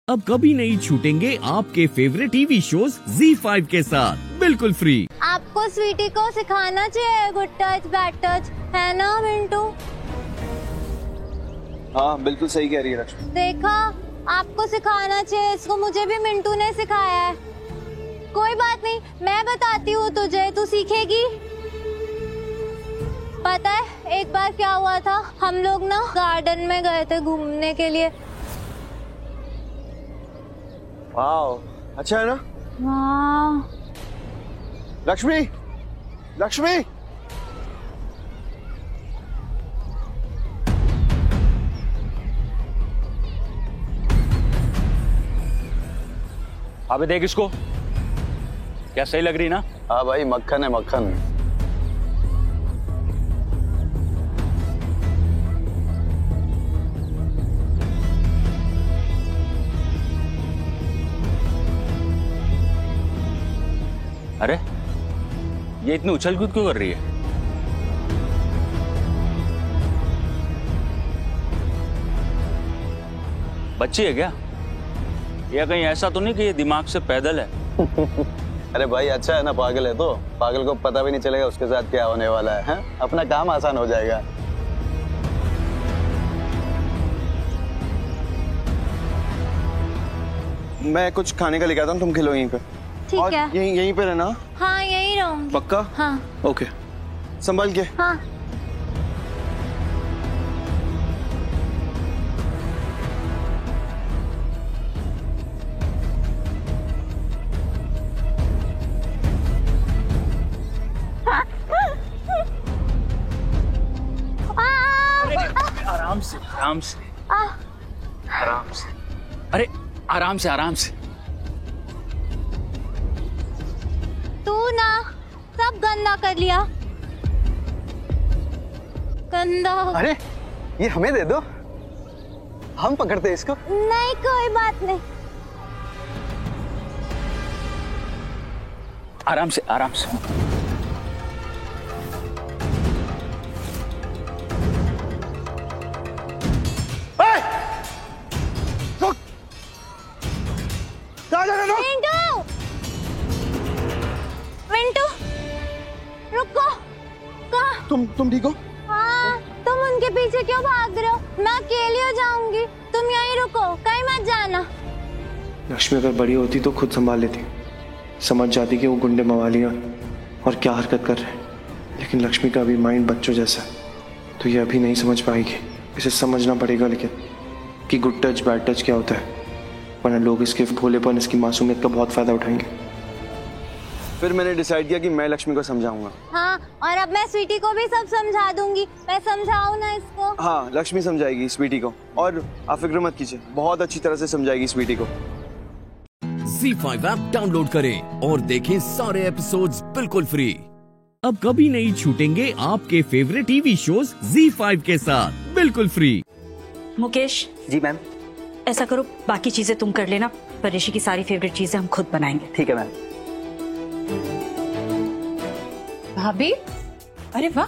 अब कभी नहीं छूटेंगे आपके फेवरेट टीवी शोज ZEE5 के साथ बिल्कुल फ्री। आपको स्वीटी को सिखाना चाहिए गुड टच बैड टच, है ना मिंटू? हाँ बिल्कुल सही कह रही है लक्ष्मी। देखा, आपको सिखाना चाहिए इसको, मुझे भी मिंटू ने सिखाया है। कोई बात नहीं, मैं बताती हूँ तुझे, तू सीखेगी। पता है एक बार क्या हुआ था, हम लोग ना गार्डन में गए थे घूमने के लिए। वाओ, अच्छा है ना? हाँ। लक्ष्मी, लक्ष्मी, अबे देख इसको, क्या सही लग रही ना? हाँ भाई, मक्खन है मक्खन। अरे ये इतनी उछल कूद क्यों कर रही है? बच्ची है क्या? या कहीं ऐसा तो नहीं कि ये दिमाग से पैदल है? अरे भाई अच्छा है ना, पागल है तो पागल को पता भी नहीं चलेगा उसके साथ क्या होने वाला है? अपना काम आसान हो जाएगा। मैं कुछ खाने का लेके आता हूँ, तुम खिलो यहीं पे। ठीक है। यहीं पे रहना। हाँ यहीं रहूंगी। पक्का? हाँ। ओके, संभल के। हाँ। आराम से आराम से आराम से। अरे आराम से आराम से। तू ना सब गंदा कर लिया, गंदा। अरे ये हमें दे दो, हम पकड़ते इसको। नहीं कोई बात नहीं। आराम से आराम से। मिंटू, मिंटू, रुको। कहाँ? तुम ठीक हो? हाँ, तुम उनके पीछे क्यों भाग रहे हो? मैं अकेली हो जाऊंगी, तुम यहीं रुको, कहीं मत जाना। लक्ष्मी अगर बड़ी होती तो खुद संभाल लेती, समझ जाती कि वो गुंडे मवालियाँ और क्या हरकत कर रहे हैं। लेकिन लक्ष्मी का अभी माइंड बच्चों जैसा है, तो ये अभी नहीं समझ पाएगी। इसे समझना पड़ेगा लेकिन कि गुड टच बैड टच क्या होता है, वरना लोग इसके भोलेपन, इसकी मासूमियत का बहुत फायदा उठाएंगे। फिर मैंने डिसाइड किया कि मैं लक्ष्मी को समझाऊंगा। हाँ, और अब मैं स्वीटी को भी सब समझा दूंगी। मैं समझाऊं ना इसको? हाँ, लक्ष्मी समझाएगी स्वीटी को, और आप फिक्र मत कीजिए, बहुत अच्छी तरह से समझाएगी स्वीटी को। ZEE5 ऐप डाउनलोड करें और देखें सारे एपिसोड्स बिल्कुल फ्री। अब कभी नहीं छूटेंगे आपके फेवरेट टीवी शोज ZEE5 के साथ बिल्कुल फ्री। मुकेश जी मैम। ऐसा करो, बाकी चीजें तुम कर लेना, पर ऋषि की सारी फेवरेट चीजें हम खुद बनाएंगे। ठीक है मैम। भाभी, अरे वाह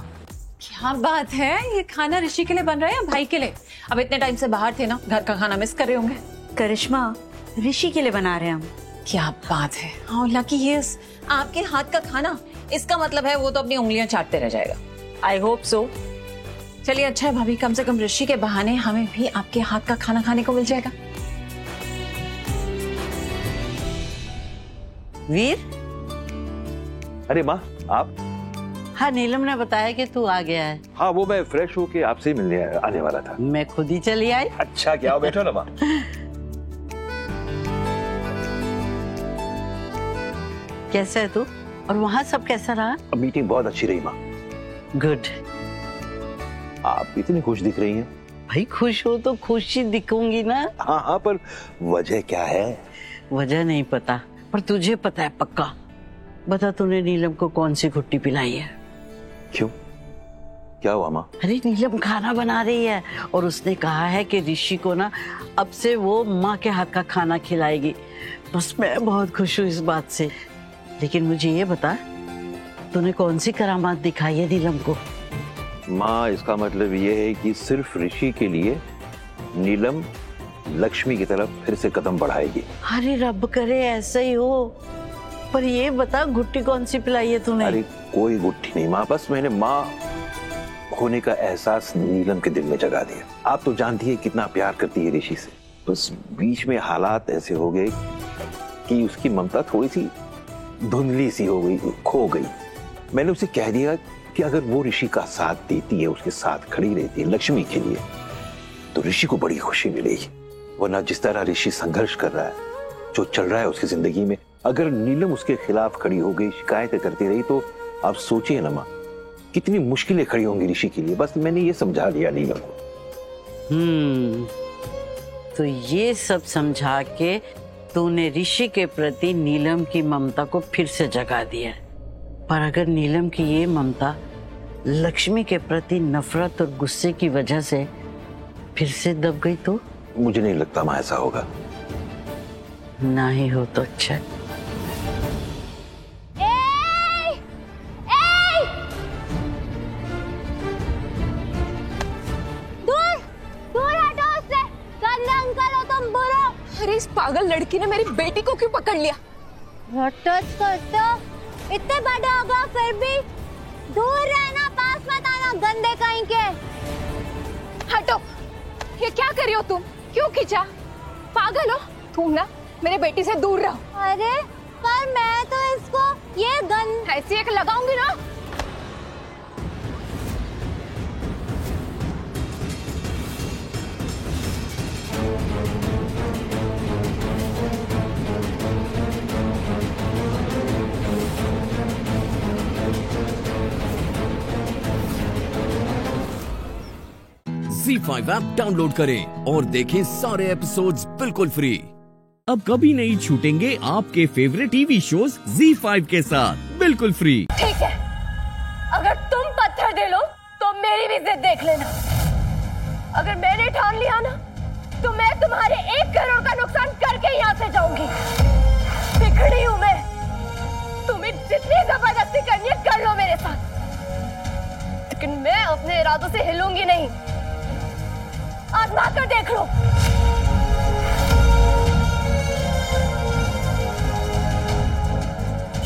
क्या बात है, ये खाना ऋषि के लिए बन रहा है या भाई के लिए? अब इतने टाइम से बाहर थे ना, घर का खाना मिस कर रहे होंगे। करिश्मा, ऋषि के लिए बना रहे हैं हम। क्या बात है। हाँ लकी, ये आपके हाथ का खाना, इसका मतलब है वो तो अपनी उंगलियां चाटते रह जाएगा। I hope so. चलिए अच्छा है भाभी, कम से कम ऋषि के बहाने हमें भी आपके हाथ का खाना खाने को मिल जाएगा। वीर। अरे माँ, आप? हाँ, नीलम ने बताया कि तू आ गया है। हाँ, वो मैं फ्रेश होके आपसे मिलने आने वाला था। मैं खुद ही चली आई। अच्छा, क्या बैठो ना माँ। कैसा है तू? और वहाँ सब कैसा रहा? मीटिंग बहुत अच्छी रही माँ। गुड। आप इतनी खुश दिख रही हैं। भाई खुश हो तो खुश ही दिखूंगी ना। हाँ हाँ, पर वजह क्या है? वजह नहीं पता, पर तुझे पता है पक्का। बता, तूने नीलम को कौन सी घुट्टी पिलाई है? क्यों, क्या हुआ माँ? अरे नीलम खाना बना रही है और उसने कहा है कि ऋषि को ना अब से वो माँ के हाथ का खाना खिलाएगी। बस मैं बहुत खुश हूँ इस बात से। लेकिन मुझे ये बता, तूने कौन सी करामात दिखाई है नीलम को? माँ, इसका मतलब ये है कि सिर्फ ऋषि के लिए नीलम लक्ष्मी की तरफ फिर से कदम बढ़ाएगी। अरे रब करे ऐसा ही हो। पर ये बता गुट्टी कौन सी पिलाई है तूने? अरे कोई गुट्ठी नहीं माँ, बस मैंने माँ होने का एहसास नीलम के दिल में जगा दिया। आप तो जानती है कितना प्यार करती है ऋषि से, बस बीच में हालात ऐसे हो गए कि उसकी ममता थोड़ी सी धुंधली सी हो गई, खो गई। मैंने उसे कह दिया कि अगर वो ऋषि का साथ देती है, उसके साथ खड़ी रहती है लक्ष्मी के लिए, तो ऋषि को बड़ी खुशी मिलेगी। वरना जिस तरह ऋषि संघर्ष कर रहा है, जो चल रहा है उसकी जिंदगी में, अगर नीलम उसके खिलाफ खड़ी हो गई, शिकायतें करती रही, तो आप सोचिए ना माँ कितनी मुश्किलें खड़ी होंगी ऋषि के लिए। बस मैंने ये समझा दिया नीलम को। तो ये सब समझा के तूने ऋषि के प्रति नीलम की ममता को फिर से जगा दिया। पर अगर नीलम की ये ममता लक्ष्मी के प्रति नफरत और गुस्से की वजह से फिर से दब गई तो? मुझे नहीं लगता माँ ऐसा होगा। ना ही हो तो अच्छा। दूर दूर हटो उससे, गंदे अंकल हो तुम, बुरो। अरे इस पागल लड़की ने मेरी बेटी को क्यों पकड़ लिया? टच करते हो, इतने बड़े हो गए फिर भी दूर रहना, पास मत आना, गंदे कहीं के। हटो, ये क्या कर रही हो तुम? क्यों खींचा? पागल हो तुम ना, मेरे बेटी से दूर रहो। अरे पर मैं तो इसको ये गन ऐसी एक लगाऊंगी ना। ZEE5 ऐप डाउनलोड करें और देखें सारे एपिसोड्स बिल्कुल फ्री। अब कभी नहीं छूटेंगे आपके फेवरेट टीवी शोज ZEE5 के साथ बिल्कुल फ्री। ठीक है, अगर तुम पत्थर दे लो तो मेरी भी जिद देख लेना। अगर मैंने ठान लिया ना, तो मैं तुम्हारे 1 करोड़ का नुकसान करके यहाँ से जाऊंगी। बिगड़ी हूँ मैं, तुम्हें जितनी जबरदस्ती करनी है कर लो मेरे साथ, लेकिन मैं अपने इरादों से हिलूंगी नहीं। आजमा कर देख लो।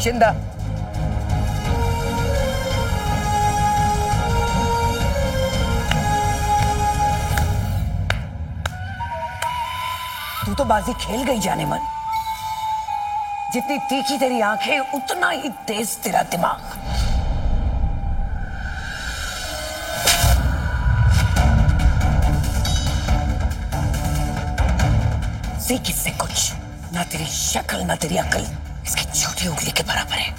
शिंदा, तू तो बाजी खेल गई जाने मन। जितनी तीखी तेरी आंखें उतना ही तेज तेरा दिमाग। सीख इससे कुछ, ना तेरी शक्ल ना तेरी अकल इसकी छोटी उंगली के बराबर है।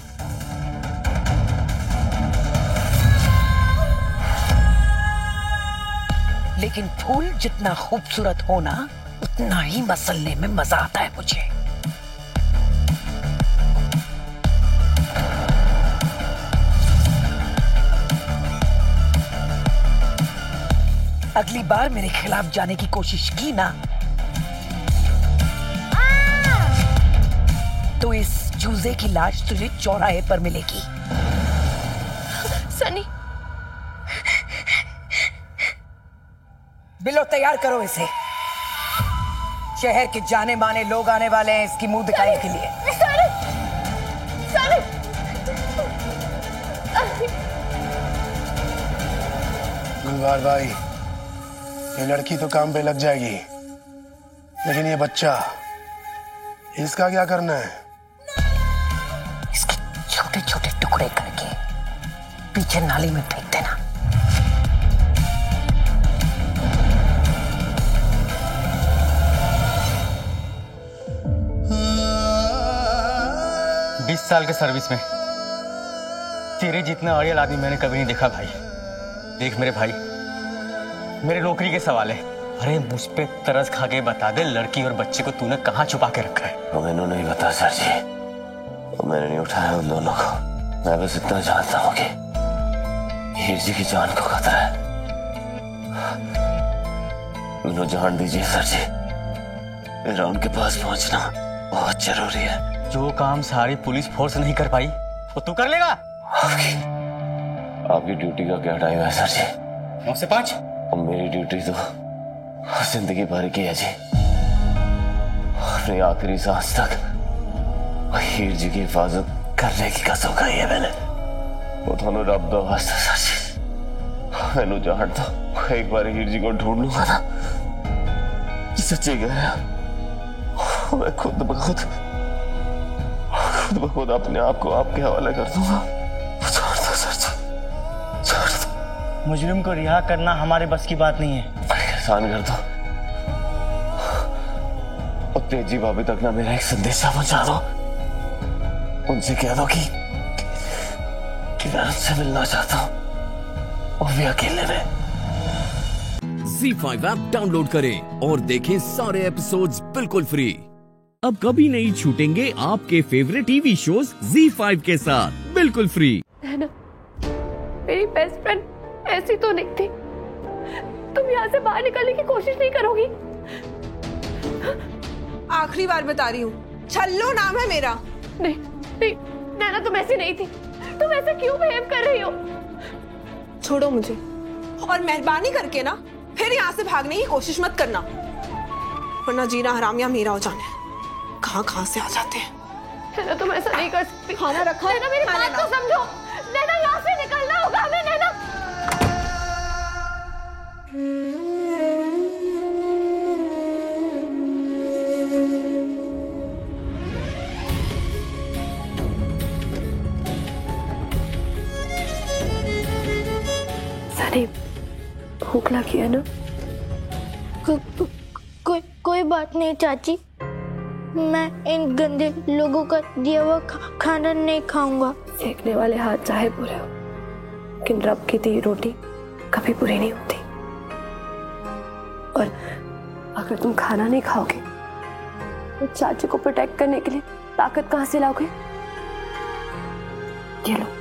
लेकिन फूल जितना खूबसूरत होना उतना ही मसलने में मजा आता है मुझे। अगली बार मेरे खिलाफ जाने की कोशिश की ना, तो इस चूजे की लाश तुझे चौराहे पर मिलेगी। सनी, बिलो तैयार करो इसे। शहर के जाने माने लोग आने वाले हैं इसकी मुंह दिखाने के लिए। सनी, सनी। गुलवार भाई, ये लड़की तो काम पे लग जाएगी, लेकिन ये बच्चा, इसका क्या करना है? इसके छोटे छोटे टुकड़े करके पीछे नाली में फेंक देना। 20 साल के सर्विस में तेरे जितना अड़ियल आदमी मैंने कभी नहीं देखा भाई। देख मेरे भाई, मेरे नौकरी के सवाल है। अरे मुझ पे तरस खा के बता दे, लड़की और बच्चे को तूने कहाँ छुपा के रखा है? तो मैंने नहीं बता सर जी, तो मैंने नहीं उठाया उन दोनों को। मैं बस इतना जानता हूँ कि हीर जी की जान को खतरा है। उन्हें जान दीजिए सर जी, मेरा उनके पास पहुंचना बहुत जरूरी है। जो काम सारी पुलिस फोर्स नहीं कर पाई वो तू कर लेगा। आपकी ड्यूटी का क्या टाइम है सर जी? 9 से 5। और मेरी ड्यूटी तो जिंदगी भर की है जी। अपनी आखिरी सांस तक हीर जी की हिफाजत करने की कसम खाई है मैंने। वो थानू रब दा वास्ता सच मैनू जानता एक बार हीर जी को ढूंढ लूंगा ना, सच्ची कह रहा मैं खुद ब खुद अपने आप को आपके हवाले कर दूंगा। छोड़ दो सर जी, छोड़ दो। मुजरिम को रिहा करना हमारे बस की बात नहीं है। एहसान कर दो और तेजी भाभी तक ना मेरा एक संदेशा पहुंचा दो। उनसे कह दो कि मैं उनसे मिलना चाहता हूं, वो भी अकेले में। ZEE5 ऐप डाउनलोड करें और देखें सारे एपिसोड्स बिल्कुल फ्री। अब कभी नहीं छूटेंगे आपके फेवरेट टीवी शोज ZEE5 के साथ बिल्कुल फ्री। नैना, मेरी बेस्ट फ्रेंड ऐसी तो नहीं थी। तुम यहाँ से बाहर निकलने की कोशिश नहीं करोगी? आखिरी बार बता रही हूँ, छल्लो नाम है मेरा। नहीं नहीं नैना, तुम ऐसी नहीं थी। तुम ऐसा क्यों बिहेव कर रही हो? छोड़ो मुझे और मेहरबानी करके ना फिर यहाँ से भागने की कोशिश मत करना, वरना जीना हराम या मेरा हो जाने। कहाँ से आ जाते हैं। नैना तुम ऐसा नहीं कर सकती। खाना रखा है। नैना मेरी बात तो समझो। नैना यहाँ से निकलना होगा हमें। नैना सनी, भूख लगी है ना? कोई बात नहीं चाची, मैं इन गंदे लोगों का दिया हुआ खाना नहीं खाऊंगा। सेकने वाले हाथ चाहे बुरे हो, लेकिन रब की दी रोटी कभी बुरी नहीं होती। और अगर तुम खाना नहीं खाओगे तो चाची को प्रोटेक्ट करने के लिए ताकत कहां से लाओगे? ये लो।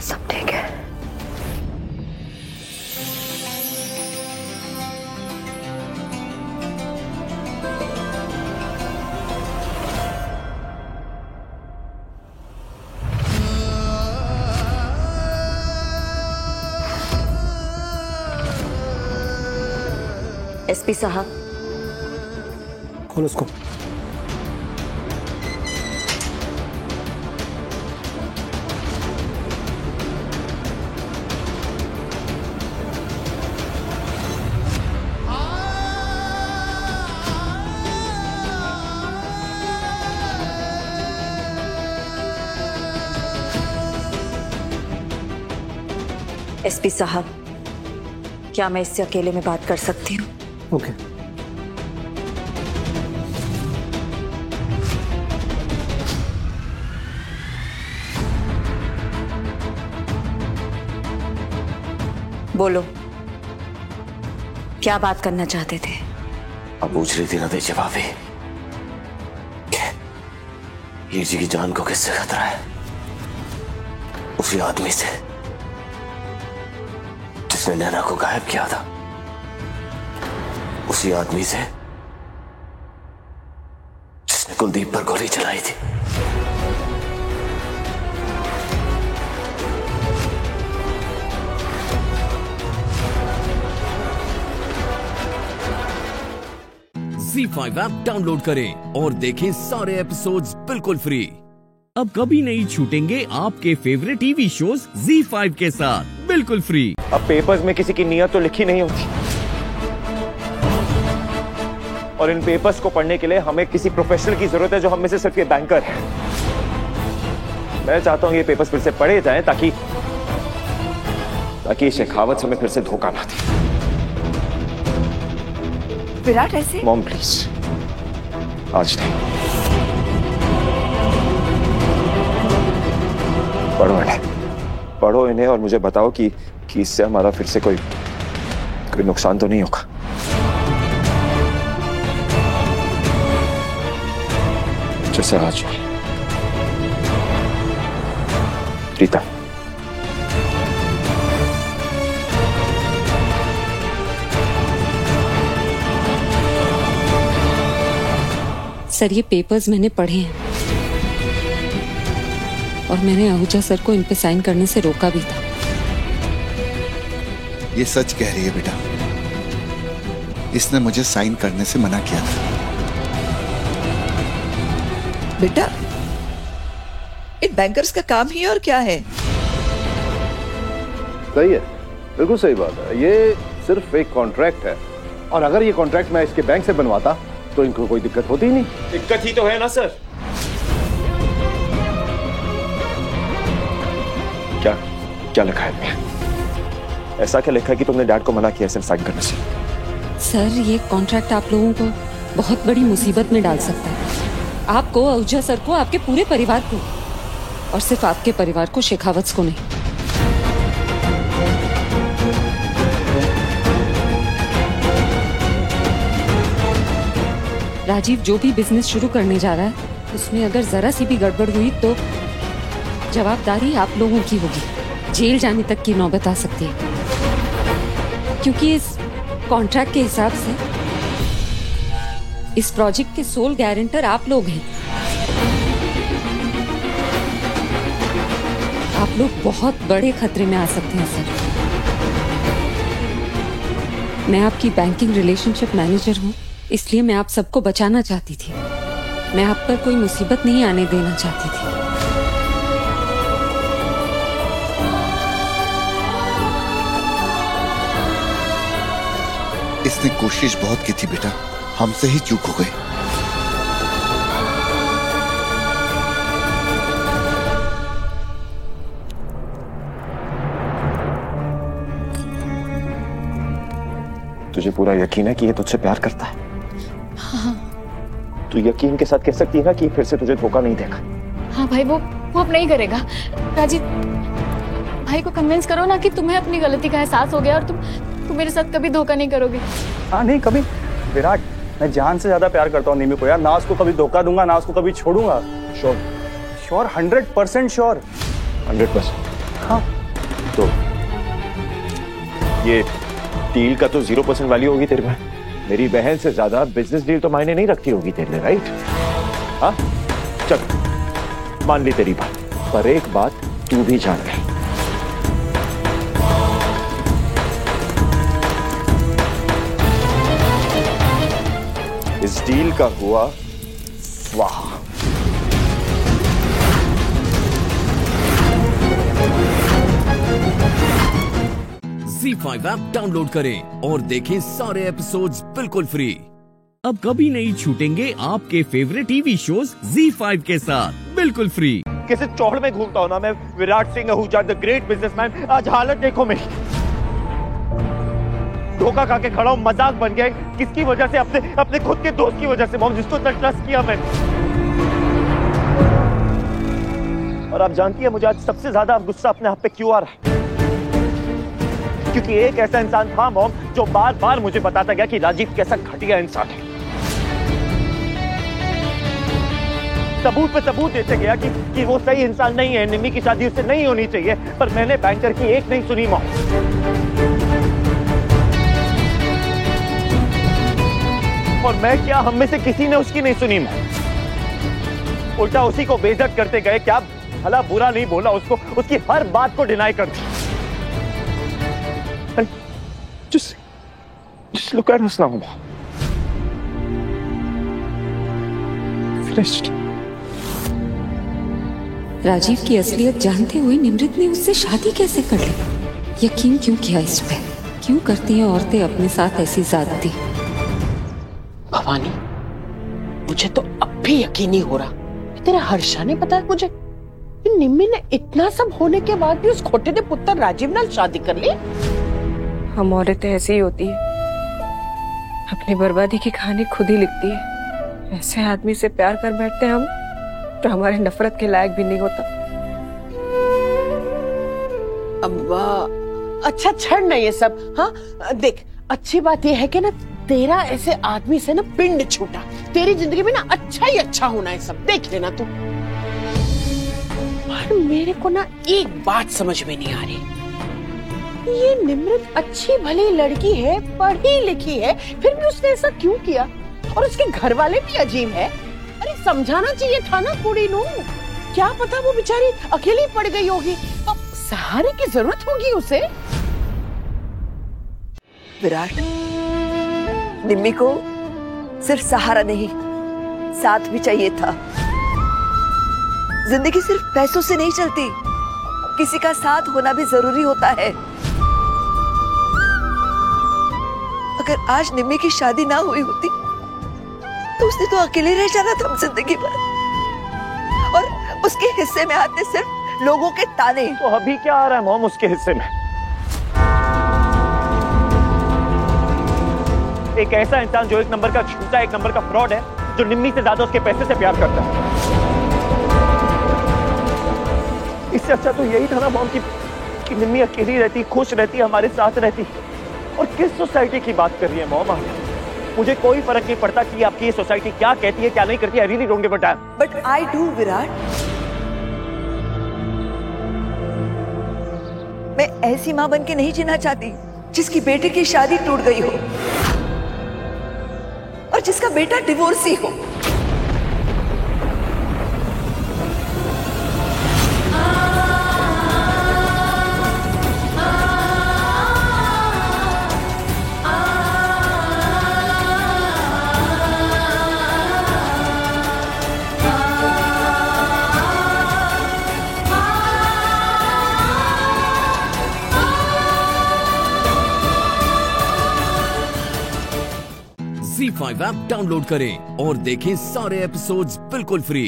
सब ठीक है। एसपी साहब, खोलो उसको। एसपी साहब, क्या मैं इससे अकेले में बात कर सकती हूँ? ओके। बोलो, क्या बात करना चाहते थे? अब पूछ रही थी ना तेजी भाभी, हीर जी की जान को किससे खतरा है? उसी आदमी से जिसने नैना को गायब किया था, उसी आदमी से जिसने कुलदीप पर गोली चलाई थी। ZEE5 ऐप डाउनलोड करें और देखें सारे एपिसोड्स बिल्कुल फ्री। अब कभी नहीं छूटेंगे आपके फेवरेट टीवी शोज ZEE5 के साथ बिल्कुल फ्री। अब पेपर्स में किसी की नीयत तो लिखी नहीं होती, और इन पेपर्स को पढ़ने के लिए हमें किसी प्रोफेशनल की जरूरत है जो हम में से सिर्फ ये बैंकर है। मैं चाहता हूं ये पेपर्स फिर से पढ़े जाएं ताकि शेखावत हमें फिर से धोखा ना दे। विराट ऐसे? मॉम प्लीज, आज नहीं। पढ़ो इन्हें, पढ़ो इन्हें और मुझे बताओ कि इससे हमारा फिर से कोई नुकसान तो नहीं होगा। जैसे आज प्रीतम, सर ये पेपर्स मैंने पढ़े हैं और मैंने आहूजा सर को इन पे साइन करने से रोका भी था। ये सच कह रही है बेटा, इसने मुझे साइन करने से मना किया था। बेटा इन बैंकर्स का काम ही और क्या है? सही है, बिल्कुल सही बात है। ये सिर्फ एक कॉन्ट्रैक्ट है और अगर ये कॉन्ट्रैक्ट मैं इसके बैंक से बनवाता तो इनको कोई दिक्कत होती ही नहीं। दिक्कत ही तो है ना सर। क्या क्या लिखा है इसमें? ऐसा क्या लिखा है कि तुमने डैड को मना किया सिर्फ साइन करने से? सर ये कॉन्ट्रैक्ट आप लोगों को बहुत बड़ी मुसीबत में डाल सकता है। आपको, आहूजा सर को, आपके पूरे परिवार को, और सिर्फ आपके परिवार को, शेखावत को नहीं। राजीव जो भी बिजनेस शुरू करने जा रहा है उसमें अगर जरा सी भी गड़बड़ हुई तो जवाबदारी आप लोगों की होगी। जेल जाने तक की नौबत आ सकती है, क्योंकि इस कॉन्ट्रैक्ट के हिसाब से इस प्रोजेक्ट के सोल गारंटर आप लोग हैं। आप लोग बहुत बड़े खतरे में आ सकते हैं सर। मैं आपकी बैंकिंग रिलेशनशिप मैनेजर हूँ, इसलिए मैं आप सबको बचाना चाहती थी। मैं आप पर कोई मुसीबत नहीं आने देना चाहती थी। इसने कोशिश बहुत की थी बेटा, हमसे ही चूक हो गई। तुझे पूरा यकीन है कि ये तुझसे प्यार करता है? हाँ। तू यकीन के साथ कह सकती है ना कि फिर से तुझे धोखा नहीं देगा? हाँ भाई, वो अब नहीं करेगा। राजीव, भाई को कन्विंस करो ना कि तुम्हें अपनी गलती का एहसास हो गया और तुम मेरे साथ कभी धोखा नहीं करोगे। हाँ नहीं कभी। विराट, मैं जान से ज्यादा प्यार करता हूँ निमी को यार। ना उसको कभी धोखा दूंगा, ना उसको कभी छोड़ूंगा। श्योर? Sure, 100% sure. 100%? हाँ। तो ये डील का तो 0% वैल्यू होगी तेरे में। मेरी बहन से ज्यादा बिजनेस डील तो मायने नहीं रखती होगी तेरे लिए, राइट? हाँ चल, मान ली तेरी बात, पर एक बात तू भी जान ले। इस डील का हुआ वाह। ZEE5 ऐप डाउनलोड करें और देखें सारे एपिसोड्स बिल्कुल फ्री। अब कभी नहीं छूटेंगे आपके फेवरेट टीवी शोज ZEE5 के साथ बिल्कुल फ्री। कैसे चौड़ में घूमता हूं ना मैं, Virat Singh Ahuja, the great businessman. आज हालत देखो मेरी। धोखा खा के खड़ा हूं, मजाक बन गया। किसकी वजह से? अपने खुद के दोस्त की वजह से मॉम, जिसको इतना ट्रस्ट किया मैंने। और आप जानती है मुझे आज सबसे ज्यादा गुस्सा अपने आप पे क्यों आ रहा है? क्योंकि एक ऐसा इंसान था मॉम जो बार बार मुझे बताता गया कि राजीव कैसा घटिया इंसान है। सबूत पे सबूत देते गया कि वो सही इंसान नहीं है, निम्मी की शादी उससे नहीं होनी चाहिए। पर मैंने बैंकर की एक नहीं सुनी मॉम। और मैं क्या, हम में से किसी ने उसकी नहीं सुनी मॉम। उल्टा उसी को बेइज्जत करते गए। क्या भला बुरा नहीं बोला उसको, उसकी हर बात को डिनाई कर दिया। Just look at us now. Finished. Rajiv की असलियत जानते हुए निमृत ने उससे शादी कैसे कर ली? यकीन क्यों किया इस पे? क्यों करती हैं औरतें अपने साथ ऐसी ज्यादती? भवानी, मुझे तो अब भी यकीन नहीं हो रहा। तेरे हर्षा ने बताया मुझे कि निम्मी ने इतना सब होने के बाद भी उस खोटे दे पुत्र राजीव नाल शादी कर ली। हम औरतें ऐसी ही होती है, अपनी बर्बादी की कहानी खुद ही लिखती है। ऐसे आदमी से प्यार कर बैठते हैं हम तो हमारे नफरत के लायक भी नहीं होता। अब्बा, अच्छा छड़ ना ये सब। हाँ देख, अच्छी बात ये है कि ना तेरा ऐसे आदमी से ना पिंड छूटा। तेरी जिंदगी में ना अच्छा ही अच्छा होना है सब, देख लेना तू। पर मेरे को ना एक बात समझ में नहीं आ रही। ये निमृत अच्छी भली लड़की है, पढ़ी लिखी है, फिर भी उसने ऐसा क्यों किया? और उसके घर वाले भी अजीब है। समझाना चाहिए था ना कुड़ी नू। क्या पता वो बेचारी अकेली पड़ गई होगी, अब सहारे की जरूरत होगी उसे। विराट, निम्मी को सिर्फ सहारा नहीं, साथ भी चाहिए था। जिंदगी सिर्फ पैसों से नहीं चलती, किसी का साथ होना भी जरूरी होता है। अगर आज निम्मी की शादी ना हुई होती तो उसने तो अकेले रह जाना था जिंदगी भर, और उसके हिस्से में आते सिर्फ लोगों के ताने। तो अभी क्या आ रहा है मॉम उसके हिस्से में? एक ऐसा इंसान जो एक नंबर का झूठा, एक नंबर का फ्रॉड है, जो निम्मी से ज्यादा उसके पैसे से प्यार करता है। इससे अच्छा तो यही था ना मॉम कि निम्मी अकेली रहती, खुश रहती, हमारे साथ रहती। और किस सोसाइटी की बात कर रही है मॉम? मुझे कोई फर्क नहीं पड़ता कि आपकी ये सोसाइटी क्या कहती है, क्या नहीं करती है। I really don't give a damn. But I do, Virat. मैं ऐसी मां बन के नहीं जीना चाहती जिसकी बेटे की शादी टूट गई हो और जिसका बेटा डिवोर्सी हो। ZEE5 ऐप डाउनलोड करें और देखें सारे एपिसोड्स बिल्कुल फ्री।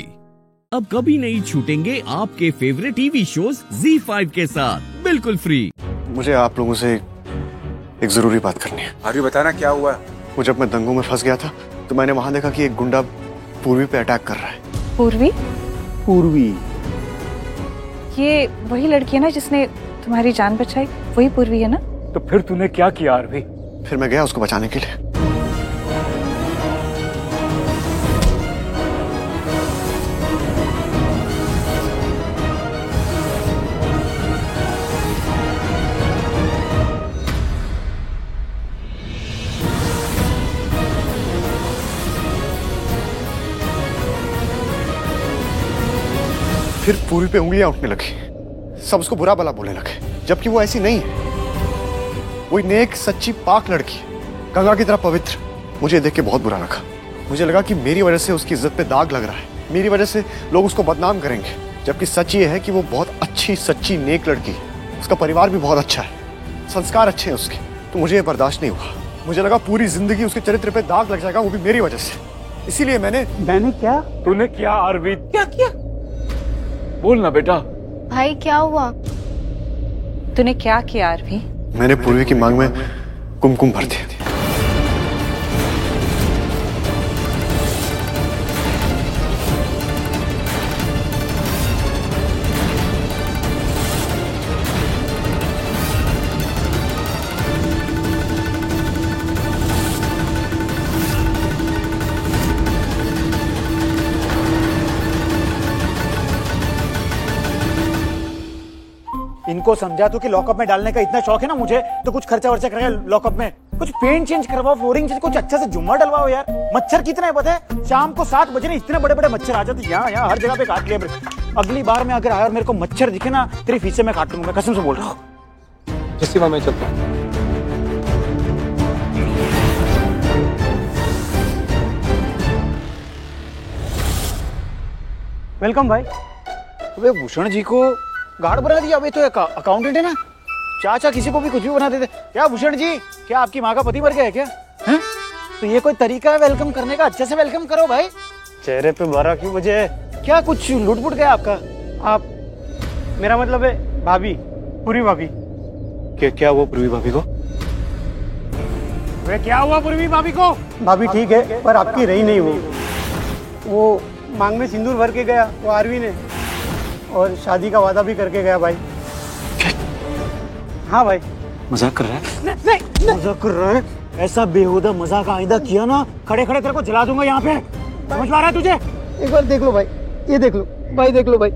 अब कभी नहीं छूटेंगे आपके फेवरेट टीवी शोज ZEE5 के साथ बिल्कुल फ्री। मुझे आप लोगों से एक जरूरी बात करनी है। आर्य बताना क्या हुआ? वो जब मैं दंगों में फंस गया था तो मैंने वहां देखा कि एक गुंडा पूर्वी पे अटैक कर रहा है। पूर्वी? पूर्वी ये वही लड़की है ना जिसने तुम्हारी जान बचाई? वही पूर्वी है ना? तो फिर तूने क्या किया आर्वी? फिर मैं गया उसको बचाने के लिए। फिर पूरी पे उंगलियां उठने लगी, सब उसको बुरा भला बोलने लगे, जबकि वो ऐसी नहीं है। वो नेक, सच्ची, पाक लड़की, गंगा की तरह पवित्र। मुझे देख के बहुत बुरा लगा। मुझे लगा कि मेरी वजह से उसकी इज्जत पे दाग लग रहा है, मेरी वजह से लोग उसको बदनाम करेंगे, जबकि सच ये है कि वो बहुत अच्छी, सच्ची, नेक लड़की है। उसका परिवार भी बहुत अच्छा है, संस्कार अच्छे हैं उसके। तो मुझे ये बर्दाश्त नहीं हुआ। मुझे लगा पूरी जिंदगी उसके चरित्र पे दाग लग जाएगा, वो भी मेरी वजह से। इसीलिए मैंने क्या? तूने क्या आर्वी? क्या किया? बोल ना बेटा। भाई क्या हुआ? तूने क्या किया आर्वी? मैंने पूर्वी की मांग में कुमकुम भर दिया। इनको समझा तो कि लॉकअप में डालने का इतना शौक है ना मुझे, तो कुछ खर्चा वर्चा करेगा लॉकअप में। कुछ पेंट चेंज करवाओ, फ्लोरिंग चेंज, कुछ अच्छा से झुम्मर डलवाओ यार। मच्छर कितने हैं पता है? शाम को 7 बजे इतने बड़े बड़े मच्छर आ जाते हैं यहाँ हर जगह पे काट लिया। अगली बार में अगर आया और मेरे को मच्छर दिखे ना, तेरे फीसे में काट लूंगा, कसम से बोल रहा हूँ। जैसे मैं चलता हूँ। वेलकम भाई। अबे भूषण जी को गार्ड बना दिया? अबे तो अकाउंटेंट है ना, चाचा किसी को भी कुछ भी बना देते। क्या भूषण जी, क्या आपकी माँ का पति मर गया है क्या? हैं? तो ये कोई तरीका है वेलकम करने का? अच्छे से वेलकम करो भाई। चेहरे पे भरा क्यों बजे? क्या कुछ लूट पुट गया आपका? आप, मेरा मतलब है भाभी, पूर्वी भाभी। क्या हुआ पूर्वी भाभी को? क्या हुआ पूर्वी भाभी को? भाभी ठीक है, पर आपकी रही नहीं वो मांग में सिंदूर भर के गया वो आर्वी ने, और शादी का वादा भी करके गया भाई। हाँ भाई। मजाक कर रहा है? नहीं। मजाक कर रहा है? ऐसा बेहुदा मजाक आइंदा किया ना, खड़े खड़े तेरे को जला दूंगा यहाँ पे। समझ पा रहा है तुझे? एक बार देख लो भाई, ये देख लो भाई, देख लो भाई।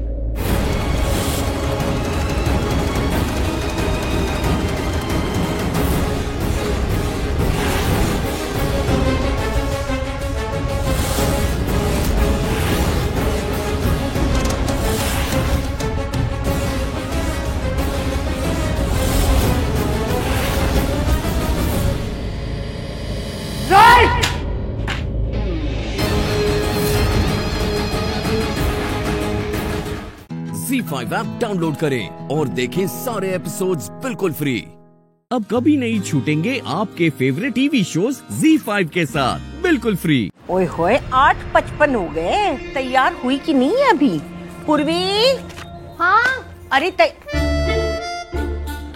ZEE5 ऐप डाउनलोड करें और देखें सारे एपिसोड्स बिल्कुल फ्री। अब कभी नहीं छूटेंगे आपके फेवरेट टीवी शोज ZEE5 के साथ बिल्कुल फ्री। ओए होए 8:55 हो गए, तैयार हुई कि नहीं है अभी? पूर्वी। हाँ। अरे तो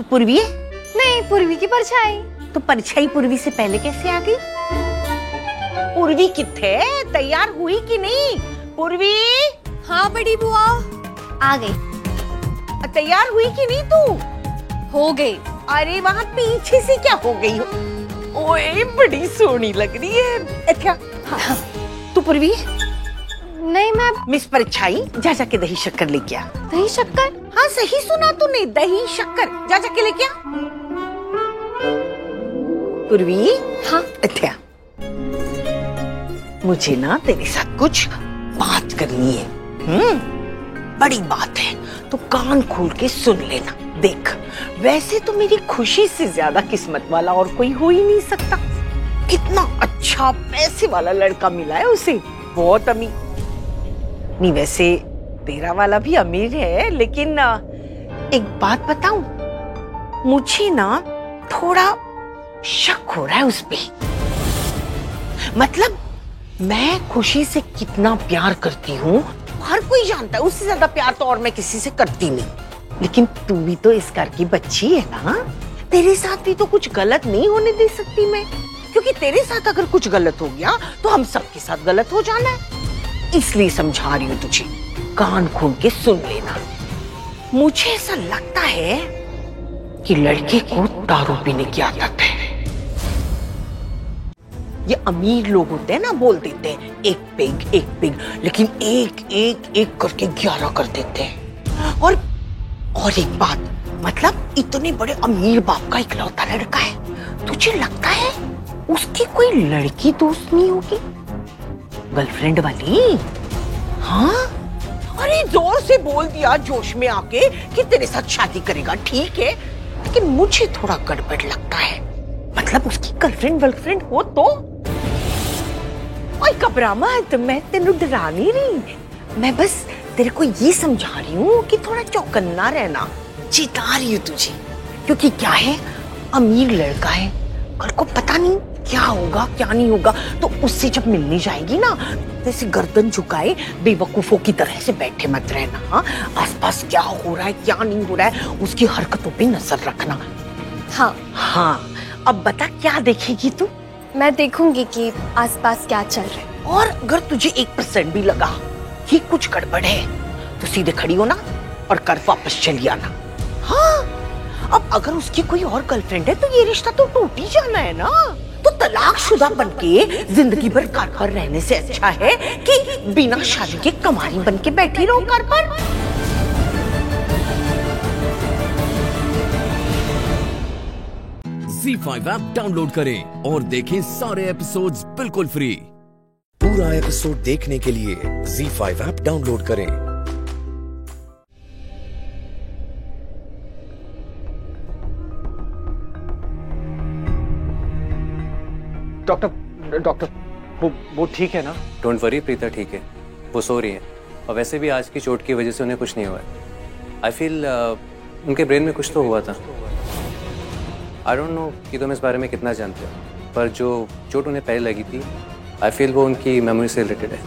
पूर्वी है? नहीं, पूर्वी की परछाई। तो परछाई पूर्वी से पहले कैसे आ गई? पूर्वी किथे? तैयार हुई कि नहीं? पूर्वी। हाँ बड़ी बुआ, आ गई। तैयार हुई कि नहीं तू? हो गई। अरे वहाँ पीछे से क्या हो गई? ओए बड़ी सोहनी लग रही है। अच्छा हाँ। तू पूर्वी? नहीं मैं मिस परछाई, जा जाके दही शक्कर लेके आ। दही शक्कर? हाँ सही सुना तूने, दही शक्कर जा जाके लेके आ। पूर्वी। हाँ। अच्छा मुझे ना तेरे साथ कुछ बात करनी है। बड़ी बात है, तो कान खोल के सुन लेना। देख, वैसे तो मेरी खुशी से ज्यादा किस्मत वाला और कोई हो ही नहीं सकता। कितना अच्छा पैसे वाला लड़का मिला है उसे, बहुत अमीर। नहीं वैसे तेरा वाला भी अमीर है, लेकिन एक बात बताऊं, मुझे ना थोड़ा शक हो रहा है उस पे। मतलब मैं खुशी से कितना प्यार करती हूँ हर कोई जानता है, उससे ज्यादा प्यार तो और मैं किसी से करती नहीं। लेकिन तू भी तो इस घर की बच्ची है ना, तेरे साथ भी तो कुछ गलत नहीं होने दे सकती मैं, क्योंकि तेरे साथ अगर कुछ गलत हो गया तो हम सबके साथ गलत हो जाना है। इसलिए समझा रही हूँ तुझे, कान खोल के सुन लेना। मुझे ऐसा लगता है कि लड़के को दारू पीने की आदत है। ये अमीर लोग होते हैं ना, बोल देते हैं एक पेग, लेकिन एक करके 11 कर देते हैं। और एक बात, मतलब इतने बड़े अमीर बाप का इकलौता लड़का है, तुझे लगता है उसकी कोई लड़की दोस्त नहीं होगी, गर्लफ्रेंड वाली? हाँ, अरे जोर से बोल दिया जोश में आके कि तेरे साथ शादी करेगा, ठीक है, लेकिन मुझे थोड़ा गड़बड़ लगता है। मतलब उसकी गर्लफ्रेंड हो तो? ओए घबरा मत, मैं तेनू डरा नहीं रही, मैं बस तेरे को ये समझा रही हूँ कि थोड़ा चौकन्ना रहना। चिता रही हूँ तुझे, क्योंकि क्या है, अमीर लड़का है, कल को पता नहीं क्या होगा क्या नहीं होगा, तो उससे जब मिलने जाएगी ना, जैसे गर्दन झुकाए बेवकूफों की तरह से बैठे मत रहना। हाँ, आसपास क्या हो रहा है क्या नहीं हो रहा है उसकी हरकतों पे नजर रखना। हाँ, अब बता क्या देखेगी तू? मैं देखूंगी कि आसपास क्या चल रहा है, और अगर तुझे 1% भी लगा कि कुछ गड़बड़ है तो सीधे खड़ी होना और कर वापस चली आना। हाँ, अब अगर उसकी कोई और गर्लफ्रेंड है तो ये रिश्ता तो टूट ही जाना है ना। तो तलाकशुदा बनके जिंदगी भर घर पर रहने से अच्छा है कि बिना शादी के कमारी बनके बैठी रहो घर पर। ZEE5 ऐप डाउनलोड करें और देखें सारे एपिसोड्स बिल्कुल फ्री। पूरा एपिसोड देखने के लिए ZEE5 ऐप डाउनलोड करें। डॉक्टर वो ठीक है ना? डोंट वरी प्रीता, ठीक है, वो सो रही है, और वैसे भी आज की चोट की वजह से उन्हें कुछ नहीं हुआ है। आई फील उनके ब्रेन में कुछ तो हुआ था। आई डोंट नो कि तुम इस बारे में कितना जानते हो, पर जो चोट उन्हें पहले लगी थी, आई फील वो उनकी मेमोरी से रिलेटेड है।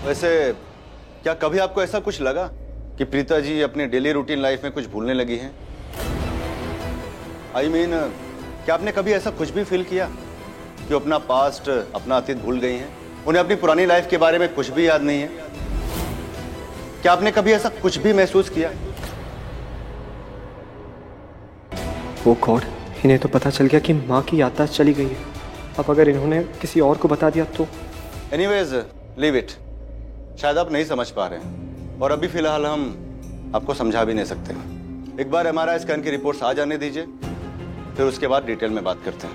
वैसे क्या कभी आपको ऐसा कुछ लगा कि प्रीता जी अपनी डेली रूटीन लाइफ में कुछ भूलने लगी हैं? आई मीन, क्या आपने कभी ऐसा कुछ भी फील किया कि अपना पास्ट, अपना अतीत भूल गई हैं? उन्हें अपनी पुरानी लाइफ के बारे में कुछ भी याद नहीं है? क्या आपने कभी ऐसा कुछ भी महसूस किया? वो गॉड, इन्हें तो पता चल गया कि माँ की याददाश्त चली गई है। अब अगर इन्होंने किसी और को बता दिया तो? Anyways, leave it. शायद आप नहीं समझ पा रहे हैं, और अभी फिलहाल हम आपको समझा भी नहीं सकते। एक बार हमारा स्कैन की रिपोर्ट्स आ जाने दीजिए, फिर उसके बाद डिटेल में बात करते हैं।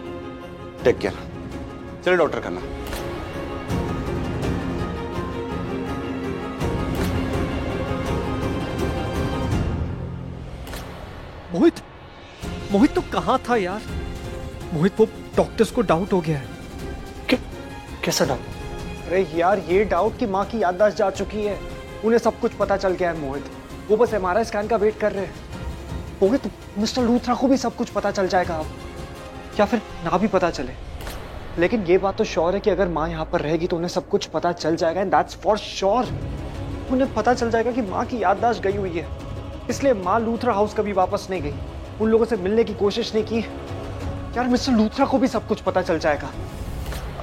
Take care. चलिए डॉक्टर खन्ना। मोहित तो कहाँ था यार? मोहित, वो डॉक्टर्स को डाउट हो गया है। कैसा डाउट? अरे यार, ये डाउट कि माँ की याददाश्त जा चुकी है। उन्हें सब कुछ पता चल गया है मोहित। वो बस MRI स्कैन का वेट कर रहे हैं। मोहित, मिस्टर लूथरा को भी सब कुछ पता चल जाएगा अब, या फिर ना भी पता चले। लेकिन ये बात तो श्योर है कि अगर माँ यहाँ पर रहेगी तो उन्हें सब कुछ पता चल जाएगा, एंड दैट्स फॉर श्योर। उन्हें पता चल जाएगा कि माँ की याददाश्त गई हुई है, इसलिए माँ लूथरा हाउस कभी वापस नहीं गई, उन लोगों से मिलने की कोशिश नहीं की। यार मिस्टर लूथरा को भी सब कुछ पता चल जाएगा।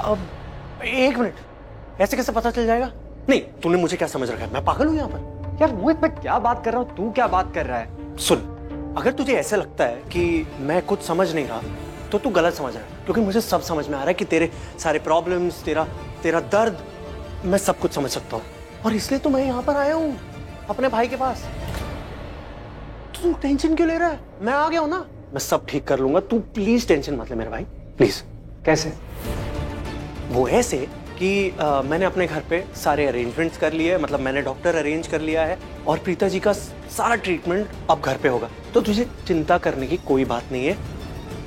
अब एक मिनट, ऐसे कैसे पता चल जाएगा? नहीं, तूने मुझे क्या समझ रखा है? मैं पागल हूँ यहाँ पर? यार मोहित, मैं क्या बात कर रहा हूँ, तू क्या बात कर रहा है? सुन, अगर तुझे ऐसा लगता है कि मैं कुछ समझ नहीं रहा तो तू गलत समझ रहा है, क्योंकि मुझे सब समझ में आ रहा है कि तेरे सारे प्रॉब्लम्स, तेरा दर्द, मैं सब कुछ समझ सकता हूँ। और इसलिए तो मैं यहाँ पर आया हूँ अपने भाई के पास। तू टेंशन क्यों ले रहा है? मैं आ गया हूँ ना, मैं सब ठीक कर लूंगा। तू प्लीज टेंशन मत ले मेरे भाई, प्लीज। कैसे? वो ऐसे कि मैंने अपने घर पे सारे अरेंजमेंट्स कर लिए, मतलब मैंने डॉक्टर अरेंज कर लिया है और प्रीता जी का सारा ट्रीटमेंट अब घर पे होगा, तो तुझे चिंता करने की कोई बात नहीं है।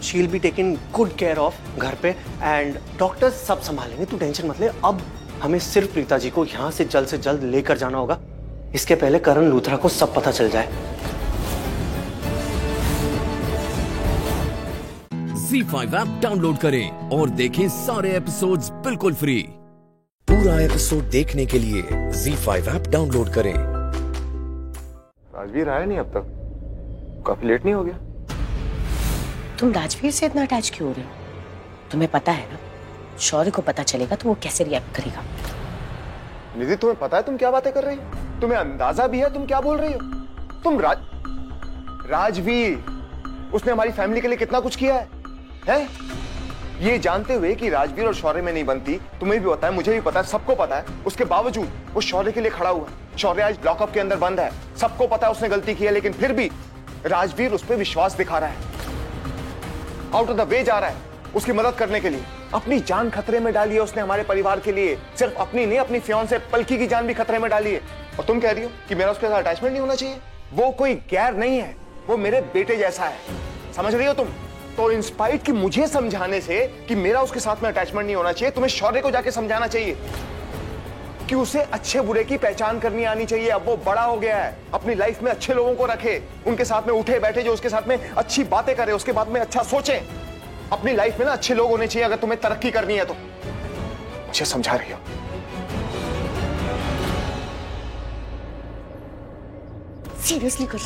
She will be taking good care of घर पे, एंड डॉक्टर सब संभालेंगे, तू टेंशन मत ले। अब हमें सिर्फ प्रीता जी को यहाँ से जल्द लेकर जाना होगा, इसके पहले करण लूथरा को सब पता चल जाए। ZEE5 ऐप डाउनलोड करें और देखें सारे एपिसोड्स बिल्कुल फ्री। पूरा एपिसोड देखने के लिए ZEE5 ऐप डाउनलोड करें। राजवीर आया नहीं अब तक, काफी लेट नहीं हो गया? तुम राजवीर से इतना अटैच क्यों हो रहे हो? तुम्हें पता है ना, शौर्य को पता चलेगा तो वो कैसे रिएक्ट करेगा। निधि, तुम्हें पता है तुम क्या बातें कर रही हो? तुम्हें अंदाजा भी है तुम क्या बोल रही हो? तुम राजवीर, उसने हमारी फैमिली के लिए कितना कुछ किया है? ये जानते हुए कि राजवीर और शौर्य में नहीं बनती, तुम्हें भी पता है, मुझे भी पता है, सबको पता है, उसके बावजूद वो शौर्य के लिए खड़ा हुआ है। शौर्य आज लॉकअप के अंदर बंद है, सबको पता है उसने गलती की है, लेकिन फिर भी राजवीर उस पर विश्वास दिखा रहा है, आउट ऑफ द वे जा रहा है उसकी मदद करने के लिए। अपनी जान खतरे में डाली है उसने हमारे परिवार के लिए, सिर्फ अपनी नहीं, अपनी फियांसे पलकी की जान भी खतरे में डाली है। और तुम कह रही हो कि मेरा उसके साथ अटैचमेंट नहीं होना चाहिए? वो कोई गैर नहीं है, वो मेरे बेटे जैसा है, समझ रही हो तुम? तो इंस्पाइट कि मुझे समझाने से कि मेरा उसके साथ में अटैचमेंट नहीं होना चाहिए, तुम्हें शौर्य को जाके समझाना चाहिए कि उसे अच्छे बुरे की पहचान करनी आनी चाहिए। अब वो बड़ा हो गया है, अपनी लाइफ में अच्छे लोगों को रखे, उनके साथ में उठे बैठे, जो उसके साथ में अच्छी बातें करे, उसके बाद में अच्छा सोचे। अपनी लाइफ में ना अच्छे लोग होने चाहिए अगर तुम्हें तरक्की करनी है तो। मुझे समझा रही हो? सीरियसली कर,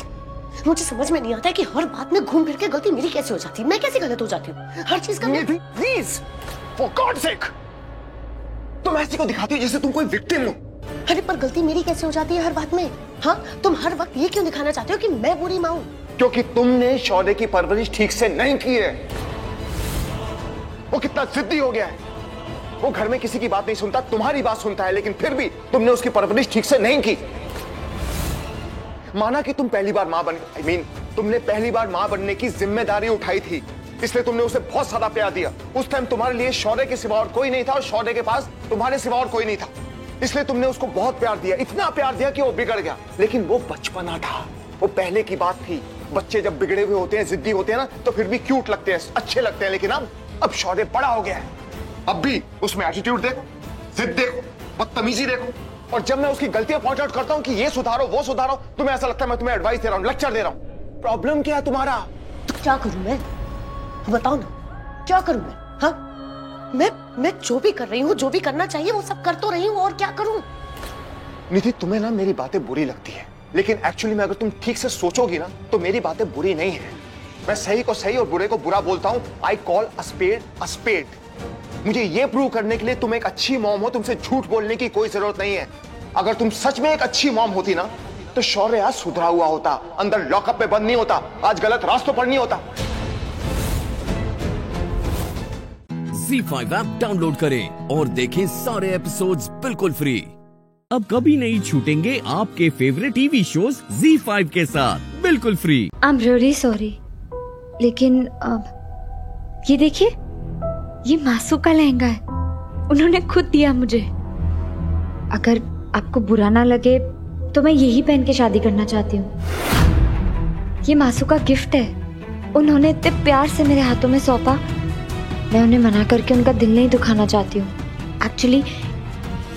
मुझे समझ में नहीं आता है कि हर बात में घूम फिर के गलती मेरी कैसे हो जाती है, मैं कैसे गलत हो जाती हूँ हर चीज का। प्लीज, फॉर गॉड सेक, तुम ऐसी को दिखाती हो जैसे तुम कोई विक्टिम हो। अरे पर गलती मेरी कैसे हो जाती है हर बात में? हाँ, तुम हर वक्त ये क्यों दिखाना चाहते हो कि मैं बुरी माँ हूँ? क्योंकि तुमने शौर्य की परवरिश ठीक से नहीं की है। वो कितना जिद्दी हो गया है, वो घर में किसी की बात नहीं सुनता, तुम्हारी बात सुनता है, लेकिन फिर भी तुमने उसकी परवरिश ठीक से नहीं की। माना कि तुम पहली बार मां बन, तुमने पहली बार मां बनने की जिम्मेदारी उठाई थी, इसलिए तुमने उसे बहुत सारा प्यार दिया। उस टाइम तुम्हारे लिए शौर्य के सिवा और कोई नहीं था और शौर्य के पास तुम्हारे सिवा और कोई नहीं था, इसलिए तुमने उसको बहुत प्यार दिया, इतना प्यार दिया कि वो बिगड़ गया। लेकिन वो बचपना था, वो पहले की बात थी। बच्चे जब बिगड़े हुए होते हैं, जिद्दी होते हैं ना, तो फिर भी क्यूट लगते हैं, अच्छे लगते हैं। लेकिन अब शौर्य बड़ा हो गया है, अब भी उसमें एटीट्यूड देखो, जिद देखो, बदतमीजी देखो। और जब मैं उसकी गलतियां पॉइंट आउट करता हूं कि ये सुधारो वो सुधारो, तुम्हें ऐसा लगता है मैं तुम्हें एडवाइस दे रहा हूं, लेक्चर दे रहा हूं। प्रॉब्लम क्या है तुम्हारा? तो क्या करूं मैं, बताओ ना, क्या करूं मैं? हाँ, मैं जो भी कर रही हूँ, जो भी करना चाहिए वो सब कर तो रही हूँ, और क्या करूं? निधि, तुम्हें ना मेरी बातें बुरी लगती है, लेकिन एक्चुअली में अगर तुम ठीक से सोचोगी ना तो मेरी बातें बुरी नहीं है। मैं सही को सही और बुरे को बुरा बोलता हूं। I call a spade a spade. मुझे यह प्रूव करने के लिए तुम एक अच्छी मॉम हो, तुमसे झूठ बोलने की कोई जरूरत नहीं है। अगर तुम सच में एक अच्छी मॉम होती ना तो शौर्य आज सुधरा हुआ होता, अंदर लॉकअप में बंद नहीं होता, आज गलत रास्तों पर नहीं होता। ZEE5 ऐप डाउनलोड करें और देखें सारे एपिसोड्स बिल्कुल फ्री। अब कभी नहीं छूटेंगे आपके फेवरेट टीवी शोज ZEE5 के साथ बिल्कुल free. I am really sorry, लेकिन ये देखिए, ये मासू का लहंगा है, उन्होंने खुद दिया मुझे। अगर आपको बुरा ना लगे तो मैं यही पहन के शादी करना चाहती हूँ। ये मासू का गिफ्ट है, उन्होंने इतने प्यार से मेरे हाथों में सौंपा, मैं उन्हें मना करके उनका दिल नहीं दुखाना चाहती हूँ। एक्चुअली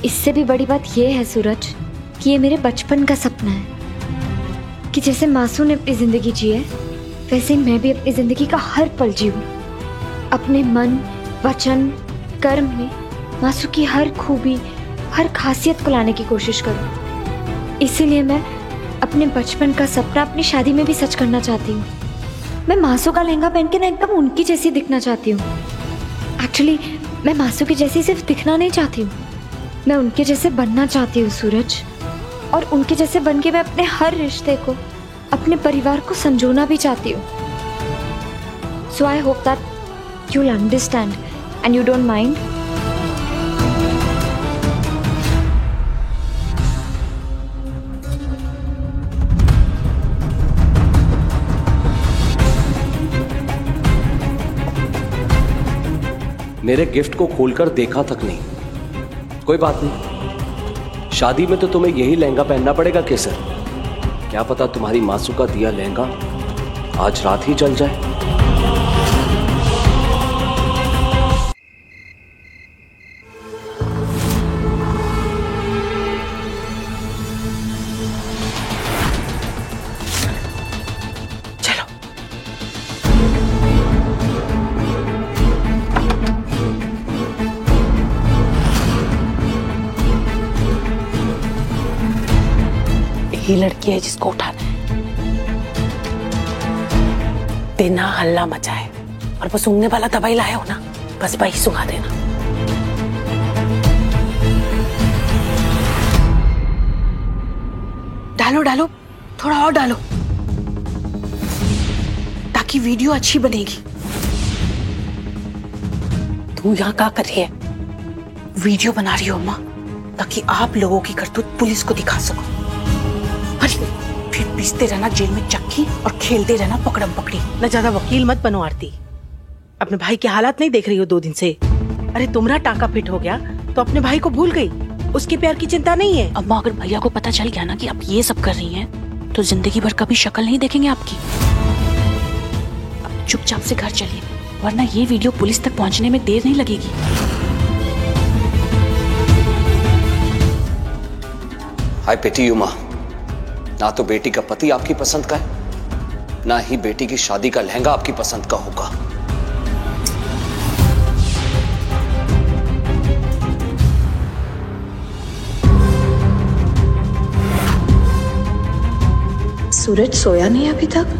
इससे भी बड़ी बात ये है सूरज कि कि ये मेरे बचपन का सपना है कि जैसे मासू ने अपनी जिंदगी जी है वैसे ही मैं भी अपनी जिंदगी का हर पल जीऊं, अपने मन, वचन, कर्म में मासू की हर खूबी, हर खासियत को लाने की कोशिश करूं। इसीलिए मैं अपने बचपन का सपना अपनी शादी में भी सच करना चाहती हूँ। मैं मासू का लहंगा पहन के ना एकदम उनकी जैसी दिखना चाहती हूँ। एक्चुअली मैं मासू की जैसी सिर्फ दिखना नहीं चाहती हूँ, मैं उनके जैसे बनना चाहती हूँ सूरज। और उनके जैसे बन के मैं अपने हर रिश्ते को, अपने परिवार को संजोना भी चाहती हूँ। So I hope that you will understand and you don't mind. मेरे गिफ्ट को खोलकर देखा तक नहीं। कोई बात नहीं, शादी में तो तुम्हें यही लहंगा पहनना पड़ेगा केसर। क्या पता तुम्हारी मासू का दिया लहंगा आज रात ही जल जाए। ये लड़की है जिसको उठाना है, बिना हल्ला मचाए, और वो सूंघने वाला दवाई लाए हो ना, बस वही सुखा देना। डालो डालो, थोड़ा और डालो, ताकि वीडियो अच्छी बनेगी। तू यहाँ क्या कर रही है? वीडियो बना रही हो अम्मा, ताकि आप लोगों की करतूत पुलिस को दिखा सको। अरे फिर पीसते रहना जेल में चक्की और खेलते रहना पकड़म पकड़ी। न ज्यादा वकील मत बनो आरती। अपने भाई के हालात नहीं देख रही हो 2 दिन से? अरे तुम्हारा टाका फिट हो गया तो अपने भाई को भूल गई, उसके प्यार की चिंता नहीं है। अम्मा अगर भैया को पता चल गया ना कि आप ये सब कर रही हैं, तो जिंदगी भर कभी शक्ल नहीं देखेंगे आपकी। अब चुपचाप से घर चलिए, वरना ये वीडियो पुलिस तक पहुंचने में देर नहीं लगेगी। हाय पिटी यू माँ, ना तो बेटी का पति आपकी पसंद का है, ना ही बेटी की शादी का लहंगा आपकी पसंद का होगा। सूरज सोया नहीं अभी तक?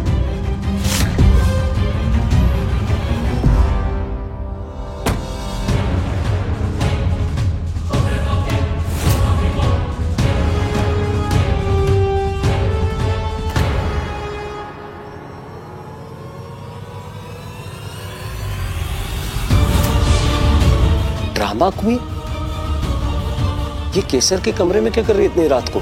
ड्रामा क्वीन, ये केसर के कमरे में क्या कर रही है इतनी रात को?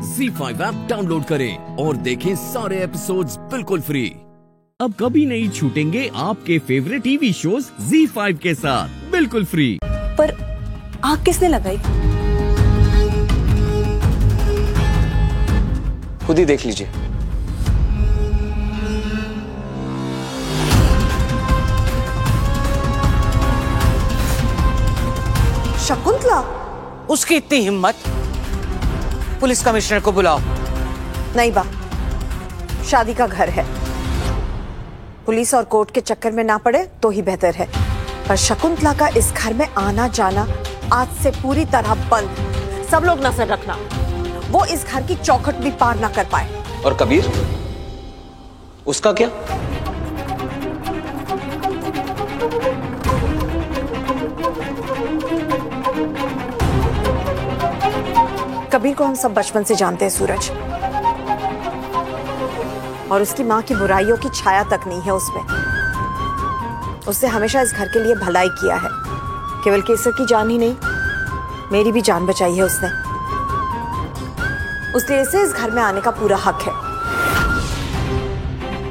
ZEE5 ऐप डाउनलोड करें और देखें सारे एपिसोड्स बिल्कुल फ्री। अब कभी नहीं छूटेंगे आपके फेवरेट टीवी शोज ZEE5 के साथ बिल्कुल फ्री। पर आग किसने लगाई? खुद ही देख लीजिए। शकुंतला? उसकी इतनी हिम्मत? पुलिस कमिश्नर को बुलाओ। नहीं बा, शादी का घर है, पुलिस और कोर्ट के चक्कर में ना पड़े तो ही बेहतर है। पर शकुंतला का इस घर में आना जाना आज से पूरी तरह बंद। सब लोग नजर रखना, वो इस घर की चौखट भी पार ना कर पाए। और कबीर, उसका क्या? कबीर को हम सब बचपन से जानते हैं सूरज, और उसकी माँ की बुराइयों की छाया तक नहीं है उसमें। उसने हमेशा इस घर के लिए भलाई किया है, केवल केसर की जान ही नहीं, मेरी भी जान बचाई है उसने। उसलिए इसे इस घर में आने का पूरा हक है।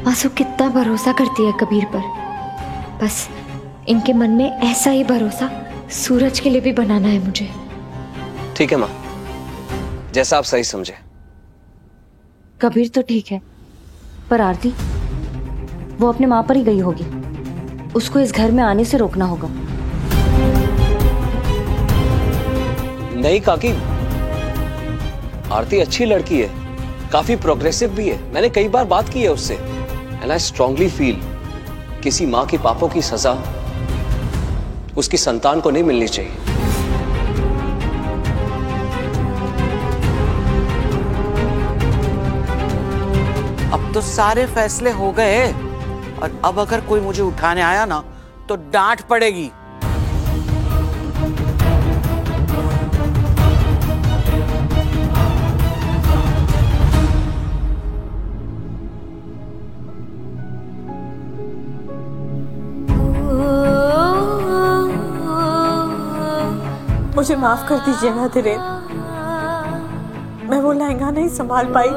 मासू कितना भरोसा करती है कबीर पर, बस इनके मन में ऐसा ही भरोसा सूरज के लिए भी बनाना है मुझे। ठीक है माँ, जैसा आप सही समझे। कबीर तो ठीक है, पर आरती, वो अपने माँ पर ही गई होगी। उसको इस घर में आने से रोकना होगा। नहीं काकी, आरती अच्छी लड़की है, काफी प्रोग्रेसिव भी है। मैंने कई बार बात की है उससे। एंड आई स्ट्रांगली फील किसी माँ के पापों की सजा उसकी संतान को नहीं मिलनी चाहिए। अब तो सारे फैसले हो गए और अब अगर कोई मुझे उठाने आया ना तो डांट पड़ेगी। मुझे माफ कर दीजिए ना धीरेन, मैं वो लहंगा नहीं संभाल पाई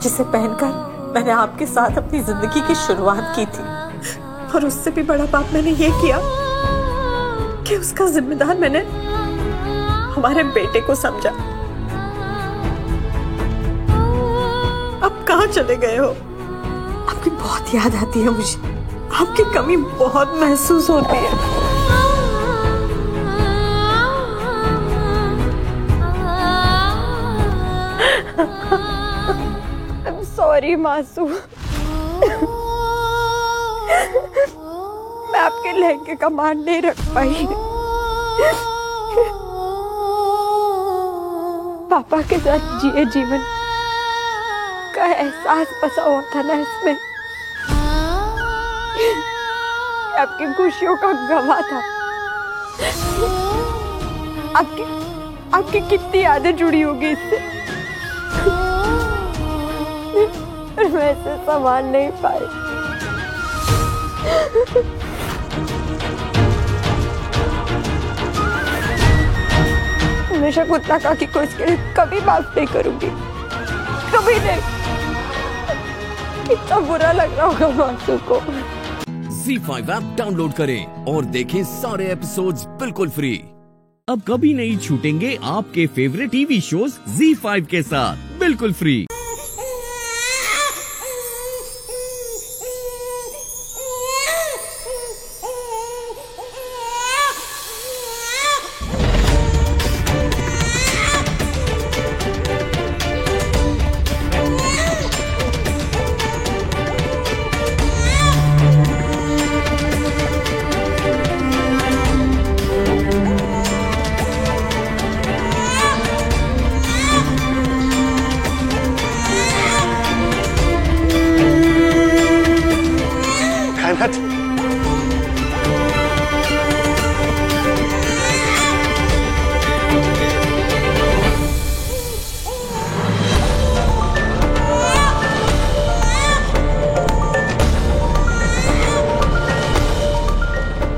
जिसे पहनकर मैंने आपके साथ अपनी जिंदगी की शुरुआत की थी। और उससे भी बड़ा पाप मैंने ये किया कि उसका जिम्मेदार मैंने हमारे बेटे को समझा। अब कहाँ चले गए हो? आपकी बहुत याद आती है मुझे, आपकी कमी बहुत महसूस होती है। I'm sorry मासू, मैं आपके लहंगे का मान नहीं रख पाई। पापा के साथ जिए जीवन का एहसास बसा हुआ था ना इसमें, आपकी खुशियों का गवाह था। आपकी कितनी यादें जुड़ी होगी इससे, मैं इसे संभाल नहीं पाई। हमेशा कुत्ता काकी को इसके लिए कभी माफ नहीं करूंगी, कभी नहीं। कितना बुरा लग रहा होगा मासू को। ZEE5 ऐप डाउनलोड करें और देखें सारे एपिसोड्स बिल्कुल फ्री। अब कभी नहीं छूटेंगे आपके फेवरेट टीवी शोज ZEE5 के साथ बिल्कुल फ्री।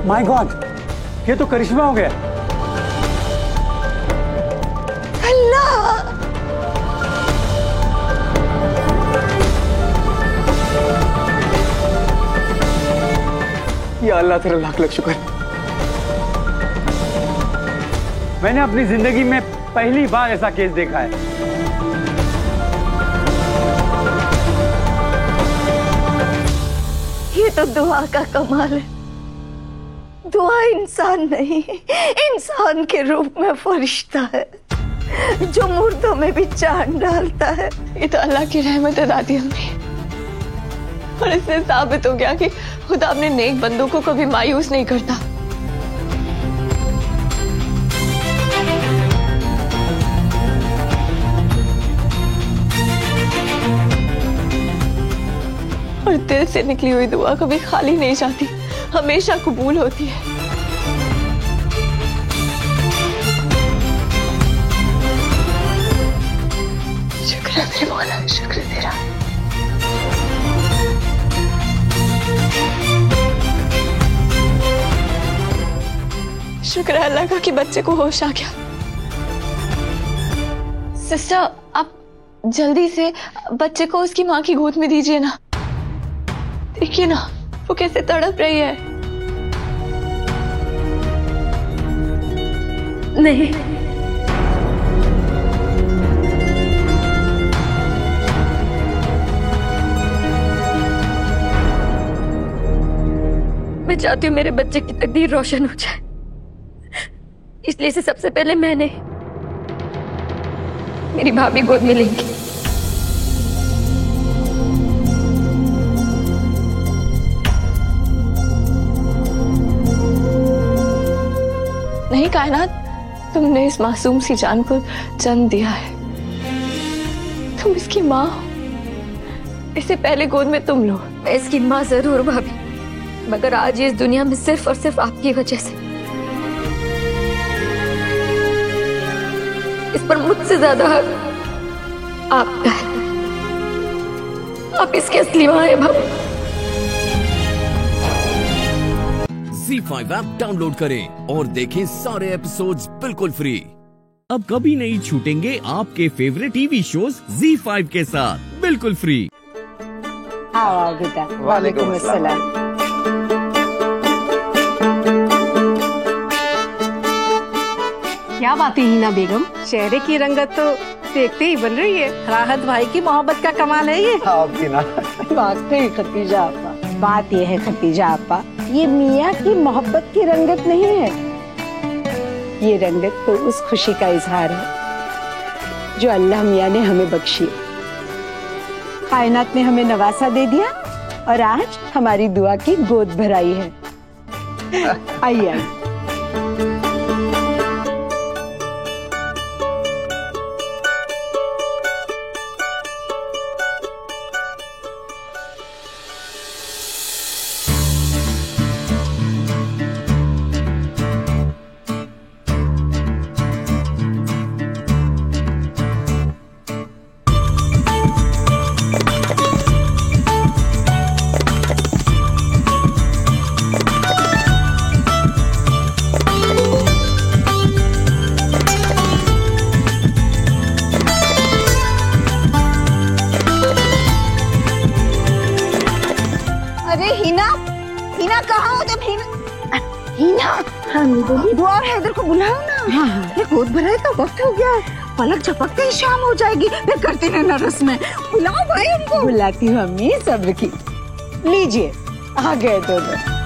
माय गॉड, ये तो करिश्मा हो गया। अल्लाह, या अल्लाह तेरा लाख लाख शुक्र। मैंने अपनी जिंदगी में पहली बार ऐसा केस देखा है। ये तो दुआ का कमाल है। दुआ इंसान नहीं, इंसान के रूप में फरिश्ता है जो मुर्दों में भी जान डालता है। ये तो अल्लाह की रहमत है दादी अम्मी, और इससे साबित हो गया कि खुदा अपने नेक बंदों को कभी मायूस नहीं करता। और दिल से निकली हुई दुआ कभी खाली नहीं जाती, हमेशा कबूल होती है। शुक्र है मेरे मौला, शुक्र है तेरा। शुक्र है अल्लाह का कि बच्चे को होश आ गया। सिस्टर, आप जल्दी से बच्चे को उसकी माँ की गोद में दीजिए ना। देखिए ना वो कैसे तड़प रही है। नहीं, मैं चाहती हूँ मेरे बच्चे की तकदीर रोशन हो जाए, इसलिए से सबसे पहले मैंने मेरी भाभी गोद में लेंगी। नहीं कायनात, तुमने इस मासूम सी जान को जन्म दिया है। तुम इसकी माँ हो। इससे पहले गोद में तुम लो। मैं इसकी माँ जरूर भाभी, मगर आज ये इस दुनिया में सिर्फ और सिर्फ आपकी वजह से। इस पर मुझसे ज्यादा हक आपका है। आप इसके असली माँ हैं भाभी। ZEE5 ऐप डाउनलोड करें और देखें सारे एपिसोड्स बिल्कुल फ्री। अब कभी नहीं छूटेंगे आपके फेवरेट टीवी शोज ZEE5 के साथ बिल्कुल फ्री। आओ बेटा। वालेकुम अस्सलाम। क्या बात है हिना बेगम, चेहरे की रंगत तो देखते ही बन रही है। राहत भाई की मोहब्बत का कमाल है ये। वाकई खतीजा आपा, बात ये है खतीजा आपा, ये मियाँ की मोहब्बत की रंगत नहीं है, ये रंगत तो उस खुशी का इजहार है जो अल्लाह मियाँ ने हमें बख्शी। कायनात ने हमें नवासा दे दिया और आज हमारी दुआ की गोद भराई है। आइए आइए। दुआ और हैदर को बुलाओ ना। हाँ। गोद भराए का वक्त हो गया है, पलक झपकते ही शाम हो जाएगी, फिर करते रहना रस्म। बुलाओ भाई उनको। बुलाती हूँ अम्मी, सब्र की। लीजिए, आ गए दोनों।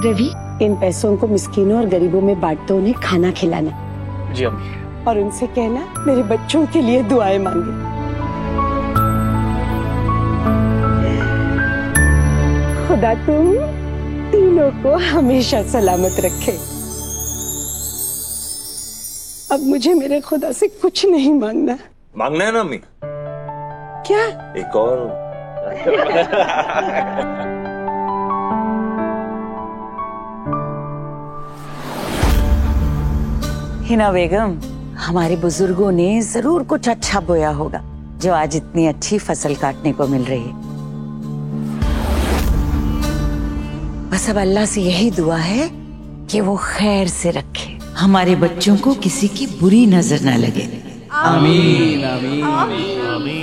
रवि, इन पैसों को मिस्किनों और गरीबों में बांट दो, उन्हें खाना खिलाना। जी अम्मी। और उनसे कहना मेरे बच्चों के लिए दुआएं मांगे। खुदा तुम तीनों को हमेशा सलामत रखे। अब मुझे मेरे खुदा से कुछ नहीं मांगना। मांगना है ना अम्मी? क्या? एक और। हिना बेगम, हमारे बुजुर्गों ने जरूर कुछ अच्छा बोया होगा जो आज इतनी अच्छी फसल काटने को मिल रही है। बस अब अल्लाह से यही दुआ है कि वो खैर से रखे, हमारे बच्चों को किसी की बुरी नजर न लगे। आमीन आमीन आमीन आमीन।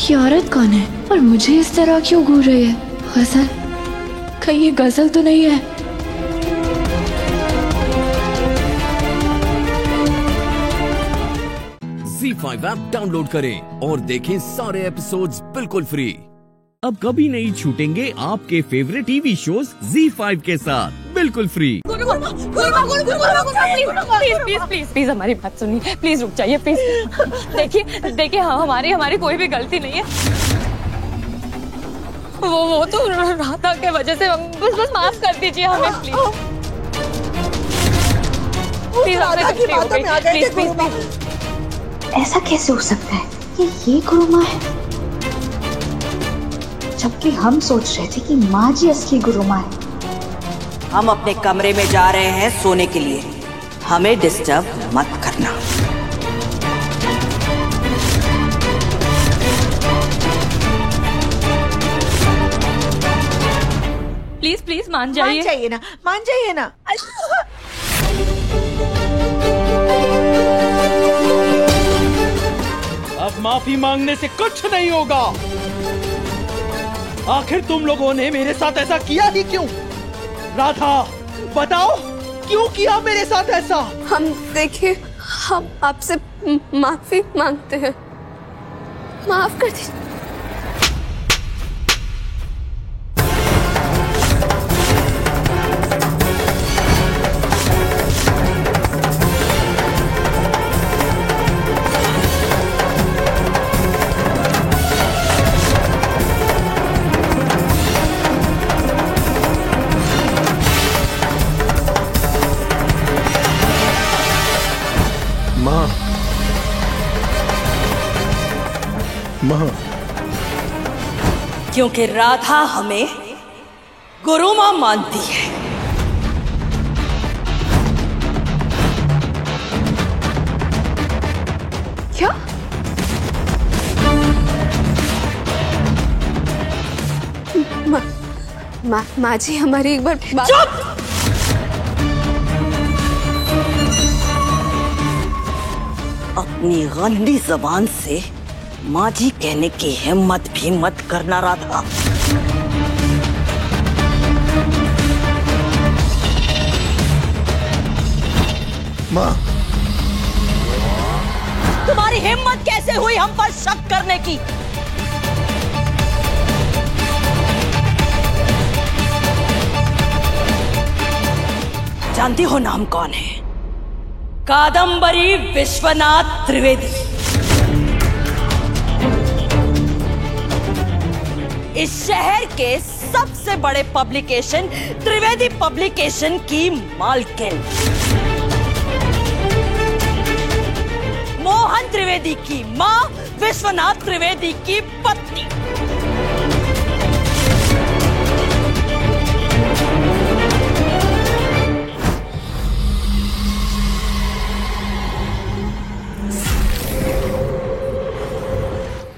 ये औरत कौन है और मुझे इस तरह क्यों घूर रही है? गजल? कहीं ये गजल तो नहीं है? ZEE5 ऐप डाउनलोड करें और देखें सारे एपिसोड्स बिल्कुल फ्री। अब कभी नहीं छूटेंगे आपके फेवरेट टीवी शोज ZEE5 के साथ बिल्कुल फ्री। प्लीज हमारी बात सुनिए, प्लीज रुक जाइए प्लीज। देखिए हमारी कोई भी गलती नहीं है। वो तो राधा के वजह से, बस माफ कर दीजिए हमें प्लीज। प्लीज। ऐसा कैसे हो सकता है कि ये गुरु माँ है, जबकि हम सोच रहे थे कि माँ जी असली गुरु माँ है। हम अपने कमरे में जा रहे हैं सोने के लिए, हमें डिस्टर्ब मत करना। प्लीज प्लीज मान जाइए। मान जाइए ना। अब माफी मांगने से कुछ नहीं होगा। आखिर तुम लोगों ने मेरे साथ ऐसा किया ही क्यों? राधा बताओ, क्यों किया मेरे साथ ऐसा? हम देखिए, हम आपसे माफी मांगते हैं, माफ कर दीजिए। माँ, क्योंकि राधा हमें गुरु मां मानती है। क्या? माँ जी, हमारी एक बार बात। चुप! अपनी गंदी जबान से माँ जी कहने की हिम्मत भी मत करना राधा। माँ, तुम्हारी हिम्मत कैसे हुई हम पर शक करने की? जानती हो नाम कौन है? कादंबरी विश्वनाथ त्रिवेदी। इस शहर के सबसे बड़े पब्लिकेशन त्रिवेदी पब्लिकेशन की मालकिन, मोहन त्रिवेदी की मां, विश्वनाथ त्रिवेदी की पत्नी।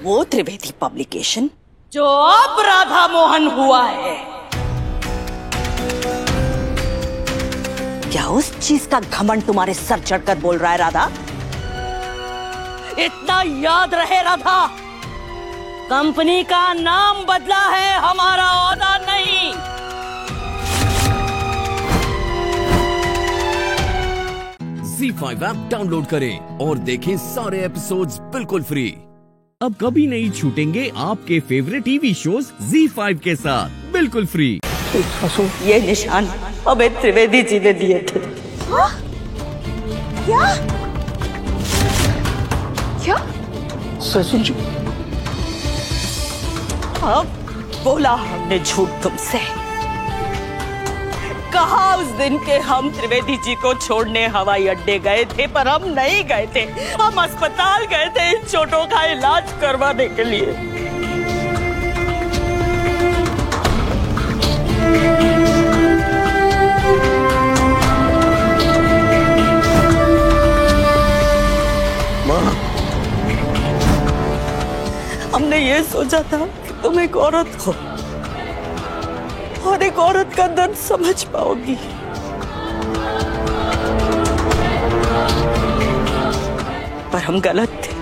वो त्रिवेदी पब्लिकेशन जो अब राधा मोहन हुआ है। क्या उस चीज का घमंड तुम्हारे सर चढ़कर बोल रहा है राधा? इतना याद रहे राधा, कंपनी का नाम बदला है, हमारा ओहदा नहीं। ZEE5 ऐप डाउनलोड करें और देखें सारे एपिसोड्स बिल्कुल फ्री। अब कभी नहीं छूटेंगे आपके फेवरेट टीवी शोज ZEE5 के साथ बिल्कुल फ्री। ये निशान हमें त्रिवेदी जी ने दिए थे। हाँ? क्या? क्या? ससुर जी, अब बोला हमने झूठ तुमसे। कहा उस दिन के हम त्रिवेदी जी को छोड़ने हवाई अड्डे गए थे, पर हम नहीं गए थे। हम अस्पताल गए थे इन चोटों का इलाज करवाने के लिए। माँ, हमने ये सोचा था कि तुम एक औरत हो और एक औरत का दर्द समझ पाओगी। पर हम गलत थे।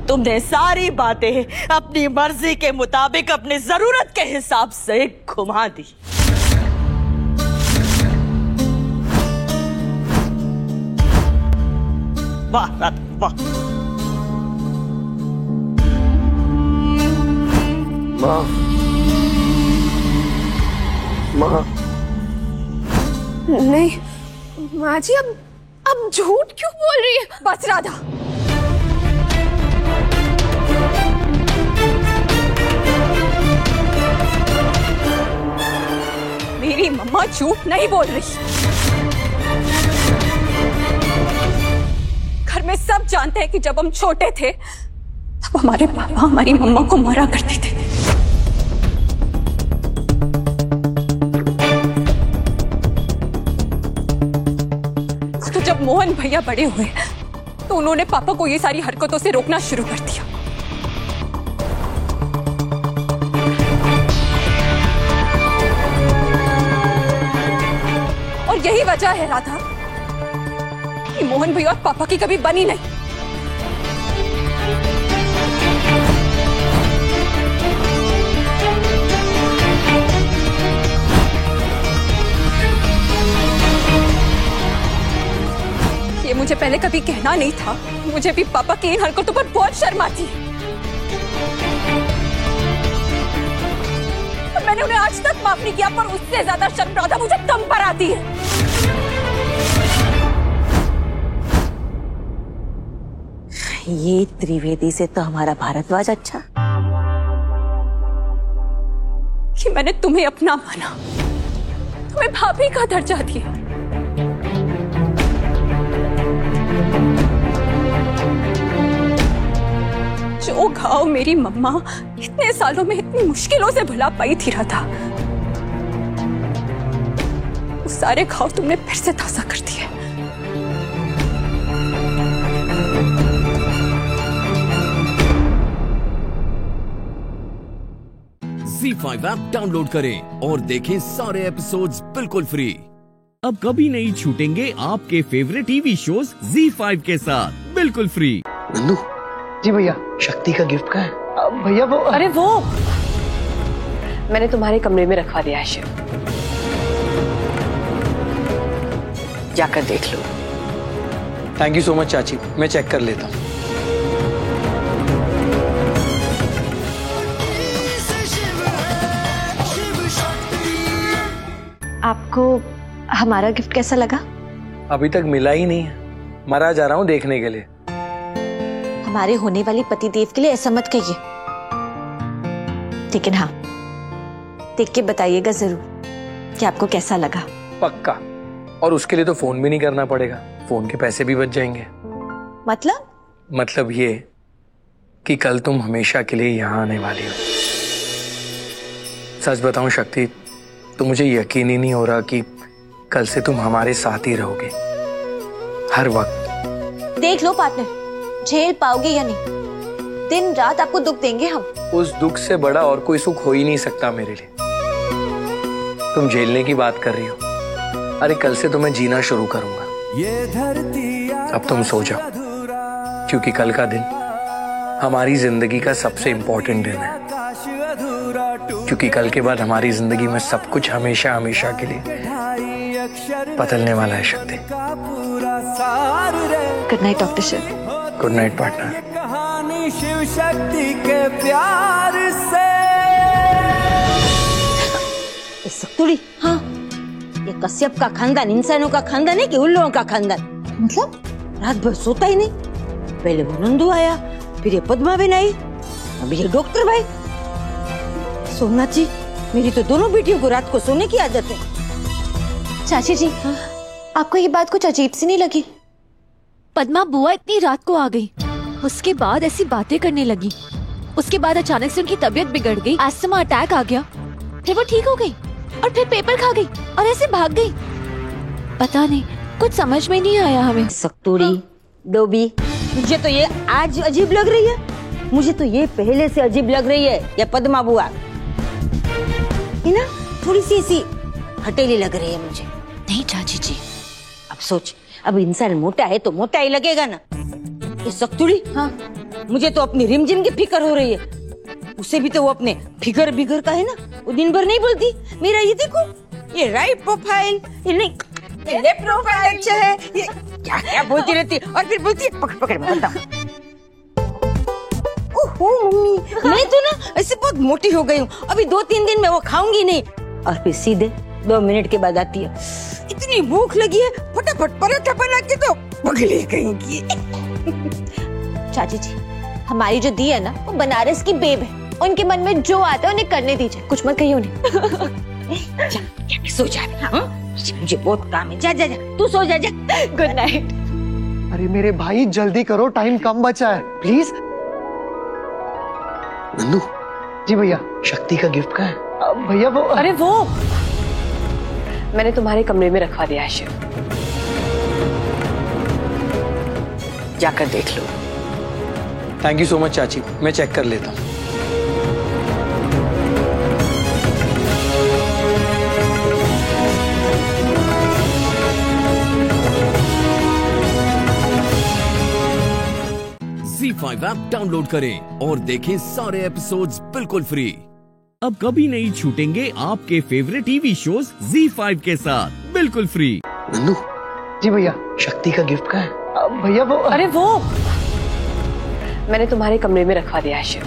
तुमने सारी बातें अपनी मर्जी के मुताबिक अपनी जरूरत के हिसाब से घुमा दी। वाह वाह। माँ, माँ, नहीं माँ जी, अब झूठ क्यों बोल रही है? बस राधा, मेरी मम्मा झूठ नहीं बोल रही। घर में सब जानते हैं कि जब हम छोटे थे तब हमारे पापा हमारी मम्मा को मारा करते थे। तो जब मोहन भैया बड़े हुए तो उन्होंने पापा को ये सारी हरकतों से रोकना शुरू कर दिया। वजह है राधा कि मोहन भैया और पापा की कभी बनी नहीं। ये मुझे पहले कभी कहना नहीं था। मुझे भी पापा की इन हरकतों पर बहुत शर्म आती है। मैंने उन्हें आज तक माफ नहीं किया, पर उससे ज्यादा शर्म राधा मुझे तुम पर आती है। ये त्रिवेदी से तो हमारा भारद्वाज अच्छा कि मैंने तुम्हें अपना माना, तुम्हें भाभी का दर्जा दिया। जो घाव मेरी मम्मा इतने सालों में इतनी मुश्किलों से भुला पाई थी राधा, वो सारे घाव तुमने फिर से ताजा कर दिए। ZEE5 ऐप डाउनलोड करें और देखें सारे एपिसोड्स बिल्कुल फ्री। अब कभी नहीं छूटेंगे आपके फेवरेट टीवी शोज ZEE5 के साथ बिल्कुल फ्री। नंदू जी भैया, शक्ति का गिफ्ट कहाँ है? भैया वो अरे वो मैंने तुम्हारे कमरे में रखवा दिया है शिव, जाकर देख लो। थैंक यू सो मच चाची, मैं चेक कर लेता हूँ। आपको हमारा गिफ्ट कैसा लगा? अभी तक मिला ही नहीं है, मरा जा रहा हूँ देखने के लिए। हमारे होने वाली पतिदेव के लिए ऐसा मत कहिए, लेकिन हाँ देख के बताइएगा जरूर कि आपको कैसा लगा। पक्का, और उसके लिए तो फोन भी नहीं करना पड़ेगा, फोन के पैसे भी बच जाएंगे। मतलब ये कि कल तुम हमेशा के लिए यहाँ आने वाली हो। सच बताऊं शक्ति, तो मुझे यकीन ही नहीं हो रहा कि कल से तुम हमारे साथ ही रहोगे हर वक्त। देख लो पार्टनर, झेल पाओगे या नहीं? दिन रात आपको दुख देंगे हम। उस दुख से बड़ा और कोई सुख हो ही नहीं सकता मेरे लिए। तुम झेलने की बात कर रही हो, अरे कल से तो मैं जीना शुरू करूंगा। अब तुम सो जाओ, क्योंकि कल का दिन हमारी जिंदगी का सबसे इंपॉर्टेंट दिन है। क्योंकि कल के बाद हमारी जिंदगी में सब कुछ हमेशा हमेशा के लिए बदलने वाला है Shakti. Good night doctor Shiv. Good night partner. कहानी शिव शक्ति के प्यार से। सख्तुड़ी, हाँ, ये कश्यप का खानदान इंसानों का खानदान है कि उल्लुओं का खानदान? मतलब रात भर सोता ही नहीं। पहले वो नंदू आया, फिर ये पद्मा बहन आई, अब ये डॉक्टर भाई। सोमनाथ जी, मेरी तो दोनों बेटियों को रात को सोने की आदत है। चाची जी, आपको ये बात कुछ अजीब सी नहीं लगी? पद्मा बुआ इतनी रात को आ गई, उसके बाद ऐसी बातें करने लगी, उसके बाद अचानक से उनकी तबीयत बिगड़ गई, अस्थमा अटैक आ गया, फिर वो ठीक हो गई और फिर पेपर खा गई और ऐसे भाग गई। पता नहीं, कुछ समझ में नहीं आया हमें। सख्तुड़ी, डोबी, मुझे तो ये आज अजीब लग रही है, मुझे तो ये पहले से अजीब लग रही है। ये पद्मा बुआ है ना, थोड़ी सी ऐसी हटेली लग रही है मुझे। नहीं चाची जी, अब सोच, अब इंसान मोटा है तो मोटा ही लगेगा ना। ये सख्तुड़ी, हाँ, मुझे तो अपनी रिमझिम की फिक्र हो रही है। उसे भी तो वो अपने फिगर बिगर का है ना, वो दिन भर नहीं बोलती। मेरा ये देखो, ये राइट प्रोफाइल, ये नहीं, ये लेफ्ट प्रोफाइल अच्छा है, ये क्या क्या बोलती रहती है और फिर बोलती है पकड़ पकड़ में बताओ। ओहो मम्मी, मैं तो ना ऐसे बहुत मोटी हो गई हूँ, अभी 2-3 दिन में वो खाऊंगी नहीं। और फिर सीधे 2 मिनट के बाद आती है, इतनी भूख लगी है, फटाफट पराठा बना के तो पगली कहेंगी। चाची जी, हमारी जो दी है ना, वो बनारस की बेब है, उनके मन में जो आता है उन्हें करने दीजिए, कुछ मत कहिए उन्हें। जा, सो जा, हाँ? मुझे बहुत काम है, जा जा जा, तू सो जा जा। Good night. अरे मेरे भाई जल्दी करो, टाइम कम बचा है, प्लीज। नंदू जी भैया, शक्ति का गिफ्ट कहाँ है? भैया वो अरे वो मैंने तुम्हारे कमरे में रखवा दिया है शिव, जाकर देख लो। थैंक यू सो मच चाची, मैं चेक कर लेता हूँ। Z5 ऐप डाउनलोड करें और देखें सारे एपिसोड्स बिल्कुल फ्री। अब कभी नहीं छूटेंगे आपके फेवरेट टीवी शोज Z5 के साथ बिल्कुल फ्री। नन्नू। जी भैया। शक्ति का गिफ्ट कहाँ है? भैया वो। अरे वो मैंने तुम्हारे कमरे में रखवा दिया है शिव,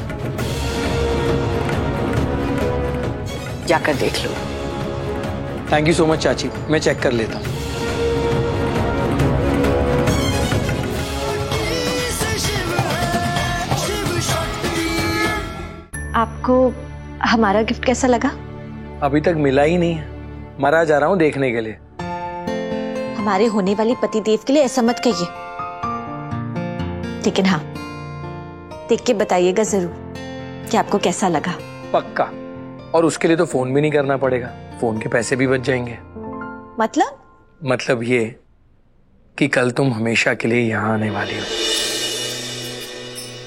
जाकर देख लो। थैंक यू सो मच चाची, मैं चेक कर लेता हूँ। आपको हमारा गिफ्ट कैसा लगा? अभी तक मिला ही नहीं है, मरा जा रहा हूँ देखने के लिए। हमारे होने वाले पति देव के लिए ऐसा मत कहिए, लेकिन हाँ देख के बताइएगा जरूर कि आपको कैसा लगा। पक्का। और उसके लिए तो फोन भी नहीं करना पड़ेगा, फोन के पैसे भी बच जाएंगे। मतलब ये कि कल तुम हमेशा के लिए यहाँ आने वाली हो।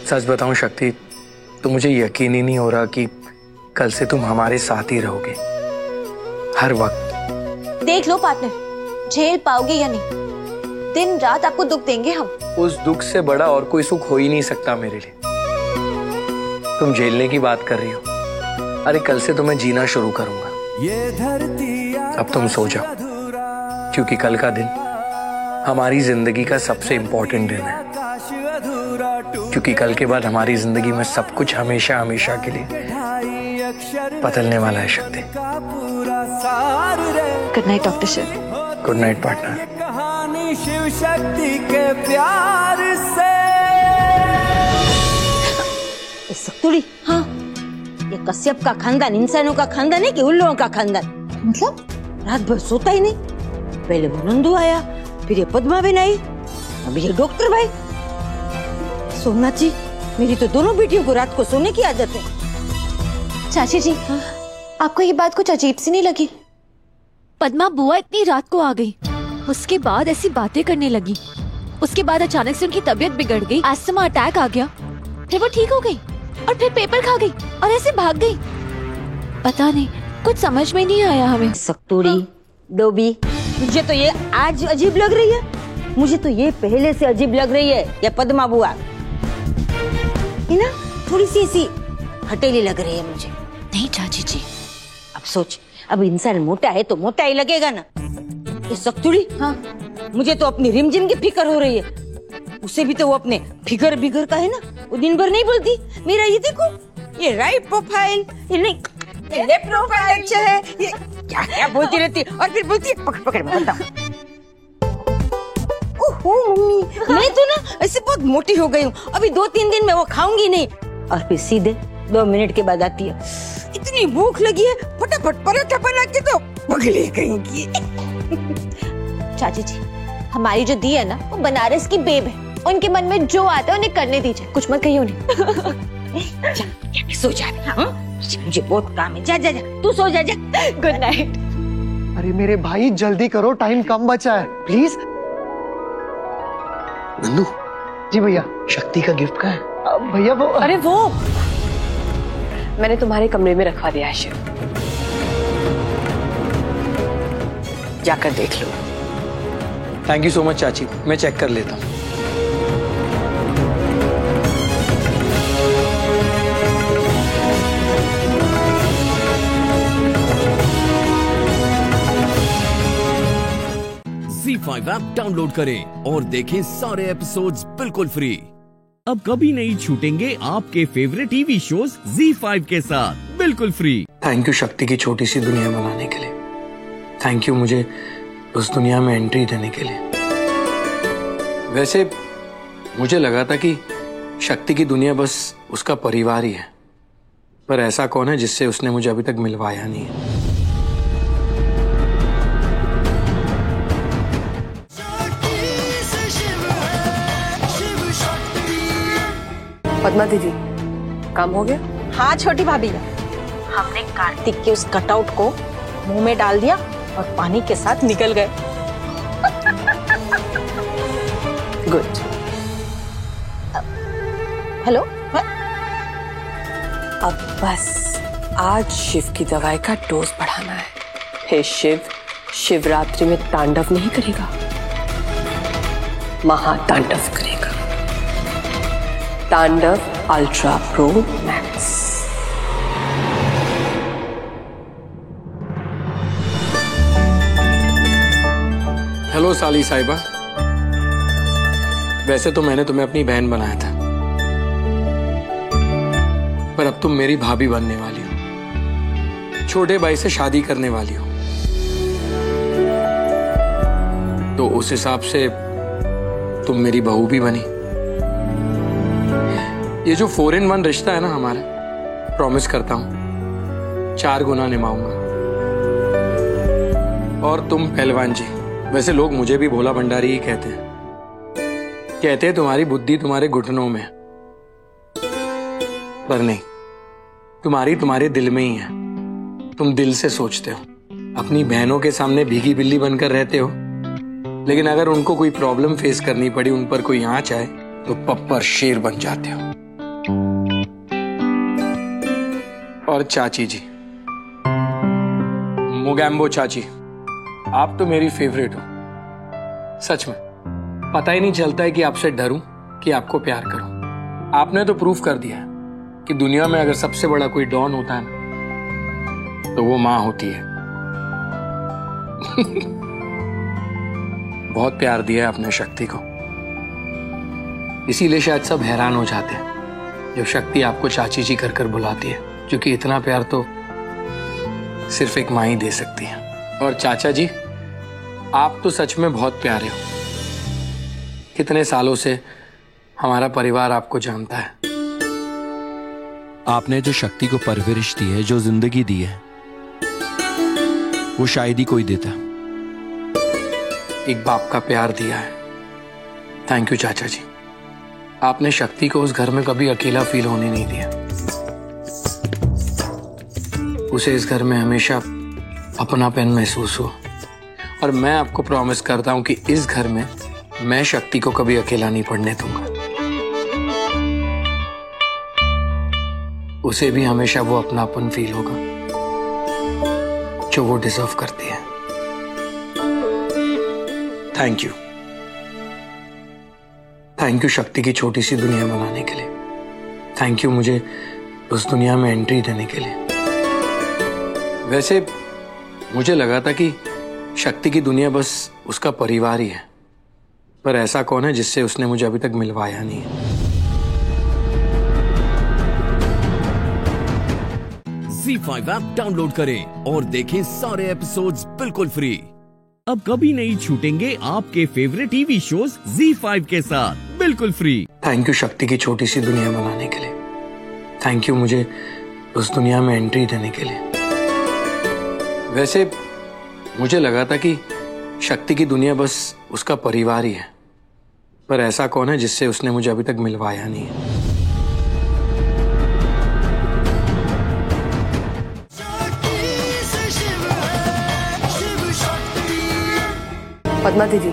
सच बताऊं शक्ति, तो मुझे यकीन ही नहीं हो रहा कि कल से तुम हमारे साथ ही रहोगे हर वक्त। देख लो पार्टनर, झेल पाओगे या नहीं। दिन रात आपको दुख देंगे हम। उस दुख से बड़ा और कोई सुख हो ही नहीं सकता मेरे लिए। तुम झेलने की बात कर रही हो, अरे कल से तो मैं जीना शुरू करूंगा। अब तुम सो जाओ, क्योंकि कल का दिन हमारी जिंदगी का सबसे इंपॉर्टेंट दिन है। क्योंकि कल के बाद हमारी जिंदगी में सब कुछ हमेशा हमेशा के लिए बदलने वाला है Shakti. Good night doctor Shiv. Good night partner. कहानी शिव शक्ति के प्यार से। सख्तुड़ी, हाँ ये कश्यप का खानदान इंसानों का खानदान है कि उल्लुओं का खानदान? मतलब रात भर सोता ही नहीं। पहले वो नंदू आया, फिर ये पद्मा बहन आई, अभी ये डॉक्टर भाई। सोमनाथ जी, मेरी तो दोनों बेटियों को रात को सोने की आदत है। चाची जी, आपको ये बात कुछ अजीब सी नहीं लगी? पद्मा बुआ इतनी रात को आ गई, उसके बाद ऐसी बातें करने लगी, उसके बाद अचानक से उनकी तबीयत बिगड़ गई, अस्थमा अटैक आ गया, फिर वो ठीक हो गई और फिर पेपर खा गई और ऐसे भाग गई। पता नहीं, कुछ समझ में नहीं आया हमें। सख्तुड़ी, डोबी, मुझे तो ये आज अजीब लग रही है, मुझे तो ये पहले से अजीब लग रही है। ये पद्मा बुआ है ना, थोड़ी सी ऐसी हटेली लग रही है मुझे। नहीं चाची जी, अब सोच, अब इंसान मोटा है तो मोटा ही लगेगा ना। ये सख्तुड़ी, हाँ मुझे तो अपनी रिमझिम की फिक्र हो रही है। उसे भी तो वो अपने फिगर बिगर का है ना, वो दिन भर नहीं बोलती। मेरा ये देखो, ये राइट प्रोफाइल, ये नहीं ये लेफ्ट प्रोफाइल अच्छा है, ये क्या क्या बोलती रहती है और फिर बोलती है पकड़ पकड़ में बताओ। ओहो मम्मी, मैं तो ना ऐसे बहुत मोटी हो गई हूँ, अभी 2-3 दिन में वो खाऊंगी नहीं। और फिर सीधे 2 मिनट के बाद आती है, इतनी भूख लगी है, फटाफट पराठा बना के दो, पगली कहेंगी। चाची जी, हमारी जो दी है ना, वो बनारस की बेब है, उनके मन में जो आता है उन्हें करने दीजिए, कुछ मत कहिए उन्हें। सो जा, मुझे बहुत काम है। जा जा जा, तू सो जा जा। Good night. अरे मेरे भाई जल्दी करो, टाइम कम बचा है, प्लीज। नन्नू। जी भैया। शक्ति का गिफ्ट कहाँ है? भैया वो। अरे वो मैंने तुम्हारे कमरे में रखवा दिया है शिव, जाकर देख लो। थैंक यू सो मच चाची, मैं चेक कर लेता हूँ। Z5 ऐप डाउनलोड करें और देखें सारे एपिसोड्स बिल्कुल फ्री। अब कभी नहीं छूटेंगे आपके फेवरेट टीवी शोज Z5 के साथ बिल्कुल फ्री। थैंक यू शक्ति की छोटी सी दुनिया बनाने के लिए। थैंक यू मुझे उस दुनिया में एंट्री देने के लिए। वैसे मुझे लगा था कि शक्ति की दुनिया बस उसका परिवार ही है, पर ऐसा कौन है जिससे उसने मुझे अभी तक मिलवाया नहीं है। पद्मा दीदी, काम हो गया? हाँ छोटी भाभी, हमने कार्तिक के उस कटआउट को मुंह में डाल दिया और पानी के साथ निकल गए। गुड। हेलो। अब बस आज शिव की दवाई का डोज बढ़ाना है। हे शिव, शिवरात्रि में तांडव नहीं करेगा, महातांडव करेगा। तांडव अल्ट्रा प्रो मैक्स। हेलो साली साहिबा, वैसे तो मैंने तुम्हें अपनी बहन बनाया था, पर अब तुम मेरी भाभी बनने वाली हो, छोटे भाई से शादी करने वाली हो, तो उस हिसाब से तुम मेरी बहू भी बनी। ये जो 4-in-1 रिश्ता है ना हमारा, प्रॉमिस करता हूं 4 गुना निभाऊंगा। और तुम पहलवान जी, वैसे लोग मुझे भी भोला भंडारी ही कहते हैं तुम्हारी बुद्धि तुम्हारे घुटनों में, पर नहीं, तुम्हारे दिल में ही है। तुम दिल से सोचते हो, अपनी बहनों के सामने भीगी बिल्ली बनकर रहते हो, लेकिन अगर उनको कोई प्रॉब्लम फेस करनी पड़ी, उन पर कोई आंच आए, तो पप्पर शेर बन जाते हो। और चाची जी, मोगैम्बो चाची, आप तो मेरी फेवरेट हो। सच में पता ही नहीं चलता है कि आपसे डरूं कि आपको प्यार करूं। आपने तो प्रूफ कर दिया है कि दुनिया में अगर सबसे बड़ा कोई डॉन होता है ना, तो वो मां होती है। बहुत प्यार दिया है आपने शक्ति को, इसीलिए शायद सब हैरान हो जाते हैं जब शक्ति आपको चाची जी कर बुलाती है, क्योंकि इतना प्यार तो सिर्फ एक मां ही दे सकती है। और चाचा जी, आप तो सच में बहुत प्यारे हो। कितने सालों से हमारा परिवार आपको जानता है। आपने जो शक्ति को परवरिश दी है, जो जिंदगी दी है, वो शायद ही कोई देता। एक बाप का प्यार दिया है। थैंक यू चाचा जी। आपने शक्ति को उस घर में कभी अकेला फील होने नहीं दिया। उसे इस घर में हमेशा अपनापन महसूस हो। और मैं आपको प्रॉमिस करता हूं कि इस घर में मैं शक्ति को कभी अकेला नहीं पड़ने दूंगा। उसे भी हमेशा वो अपनापन फील होगा जो वो डिजर्व करती है। Thank you. थैंक यू शक्ति की छोटी सी दुनिया बनाने के लिए। थैंक यू मुझे उस दुनिया में एंट्री देने के लिए। वैसे मुझे लगा था कि शक्ति की दुनिया बस उसका परिवार ही है, पर ऐसा कौन है जिससे उसने मुझे अभी तक मिलवाया नहीं है। ZEE5 ऐप डाउनलोड करें और देखें सारे एपिसोड्स बिल्कुल फ्री। अब कभी नहीं छूटेंगे आपके फेवरेट टीवी शोज ZEE5 के साथ बिल्कुल फ्री। थैंक यू शक्ति की छोटी सी दुनिया बनाने के लिए। थैंक यू मुझे उस दुनिया में एंट्री देने के लिए। वैसे मुझे लगा था कि शक्ति की दुनिया बस उसका परिवार ही है, पर ऐसा कौन है जिससे उसने मुझे अभी तक मिलवाया नहीं है। पद्मा दीदी,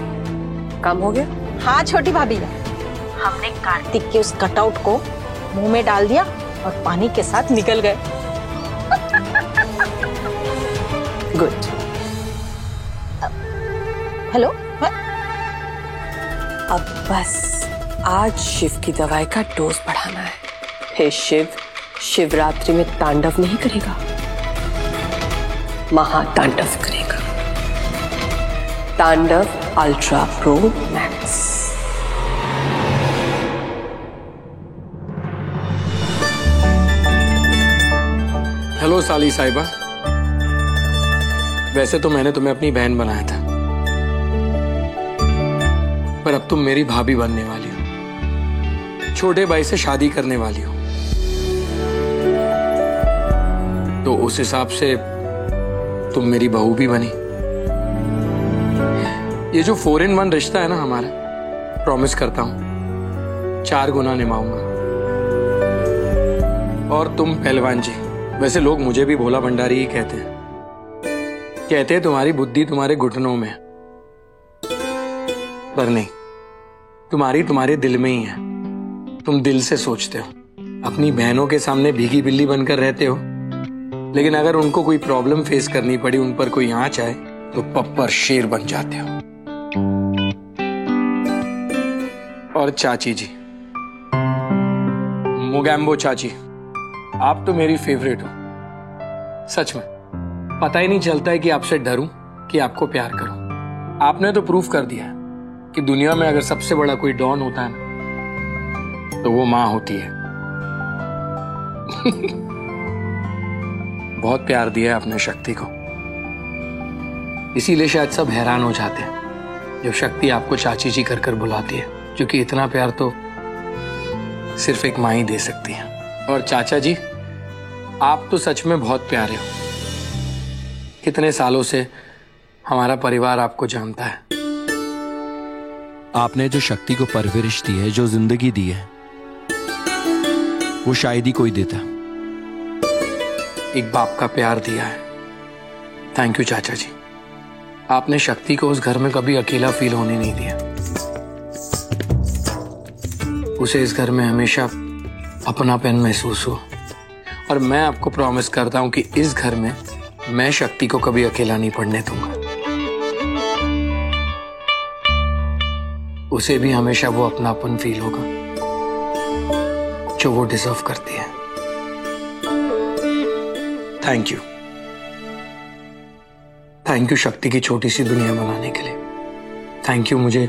काम हो गया? हाँ छोटी भाभी, हमने कार्तिक के उस कटआउट को मुंह में डाल दिया और पानी के साथ निकल गए। गुड। हेलो, अब बस आज शिव की दवाई का डोज बढ़ाना है। हे शिव, शिवरात्रि में तांडव नहीं करेगा, महातांडव करेगा। तांडव अल्ट्रा प्रो मैक्स। हेलो साली साहिबा, वैसे तो मैंने तुम्हें अपनी बहन बनाया था, पर अब तुम मेरी भाभी बनने वाली हो, छोटे भाई से शादी करने वाली हो, तो उस हिसाब से तुम मेरी बहू भी बनी। ये जो 4-in-1 रिश्ता है ना हमारा, प्रॉमिस करता हूं 4 गुना निभाऊंगा। और तुम पहलवान जी, वैसे लोग मुझे भी भोला भंडारी ही कहते हैं तुम्हारी बुद्धि तुम्हारे घुटनों में, पर नहीं, तुम्हारे दिल में ही है। तुम दिल से सोचते हो, अपनी बहनों के सामने भीगी बिल्ली बनकर रहते हो, लेकिन अगर उनको कोई प्रॉब्लम फेस करनी पड़ी, उन पर कोई आंच आए, तो पप्पर शेर बन जाते हो। और चाची जी, मोगैम्बो चाची, आप तो मेरी फेवरेट हो। सच में पता ही नहीं चलता है कि आपसे डरूं कि आपको प्यार करूं। आपने तो प्रूफ कर दिया है कि दुनिया में अगर सबसे बड़ा कोई डॉन होता है ना, तो वो माँ होती है। बहुत प्यार दिया है आपने शक्ति को, इसीलिए शायद सब हैरान हो जाते हैं जब शक्ति आपको चाची जी कर बुलाती है, क्योंकि इतना प्यार तो सिर्फ एक माँ ही दे सकती है। और चाचा जी, आप तो सच में बहुत प्यारे हो। कितने सालों से हमारा परिवार आपको जानता है। आपने जो शक्ति को परवरिश दी है, जो जिंदगी दी है, वो शायद ही कोई देता। एक बाप का प्यार दिया है। थैंक यू चाचा जी। आपने शक्ति को उस घर में कभी अकेला फील होने नहीं दिया। उसे इस घर में हमेशा अपनापन महसूस हो। और मैं आपको प्रॉमिस करता हूं कि इस घर में मैं शक्ति को कभी अकेला नहीं पड़ने दूंगा। उसे भी हमेशा वो अपनापन फील होगा जो वो डिजर्व करती है। Thank you. थैंक यू शक्ति की छोटी सी दुनिया बनाने के लिए। थैंक यू मुझे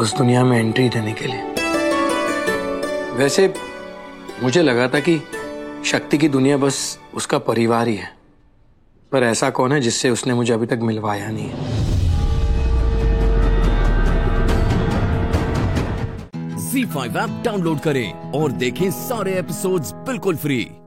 उस दुनिया में एंट्री देने के लिए। वैसे मुझे लगा था कि शक्ति की दुनिया बस उसका परिवार ही है, पर ऐसा कौन है जिससे उसने मुझे अभी तक मिलवाया नहीं है। ZEE5 ऐप डाउनलोड करें और देखें सारे एपिसोड्स बिल्कुल फ्री।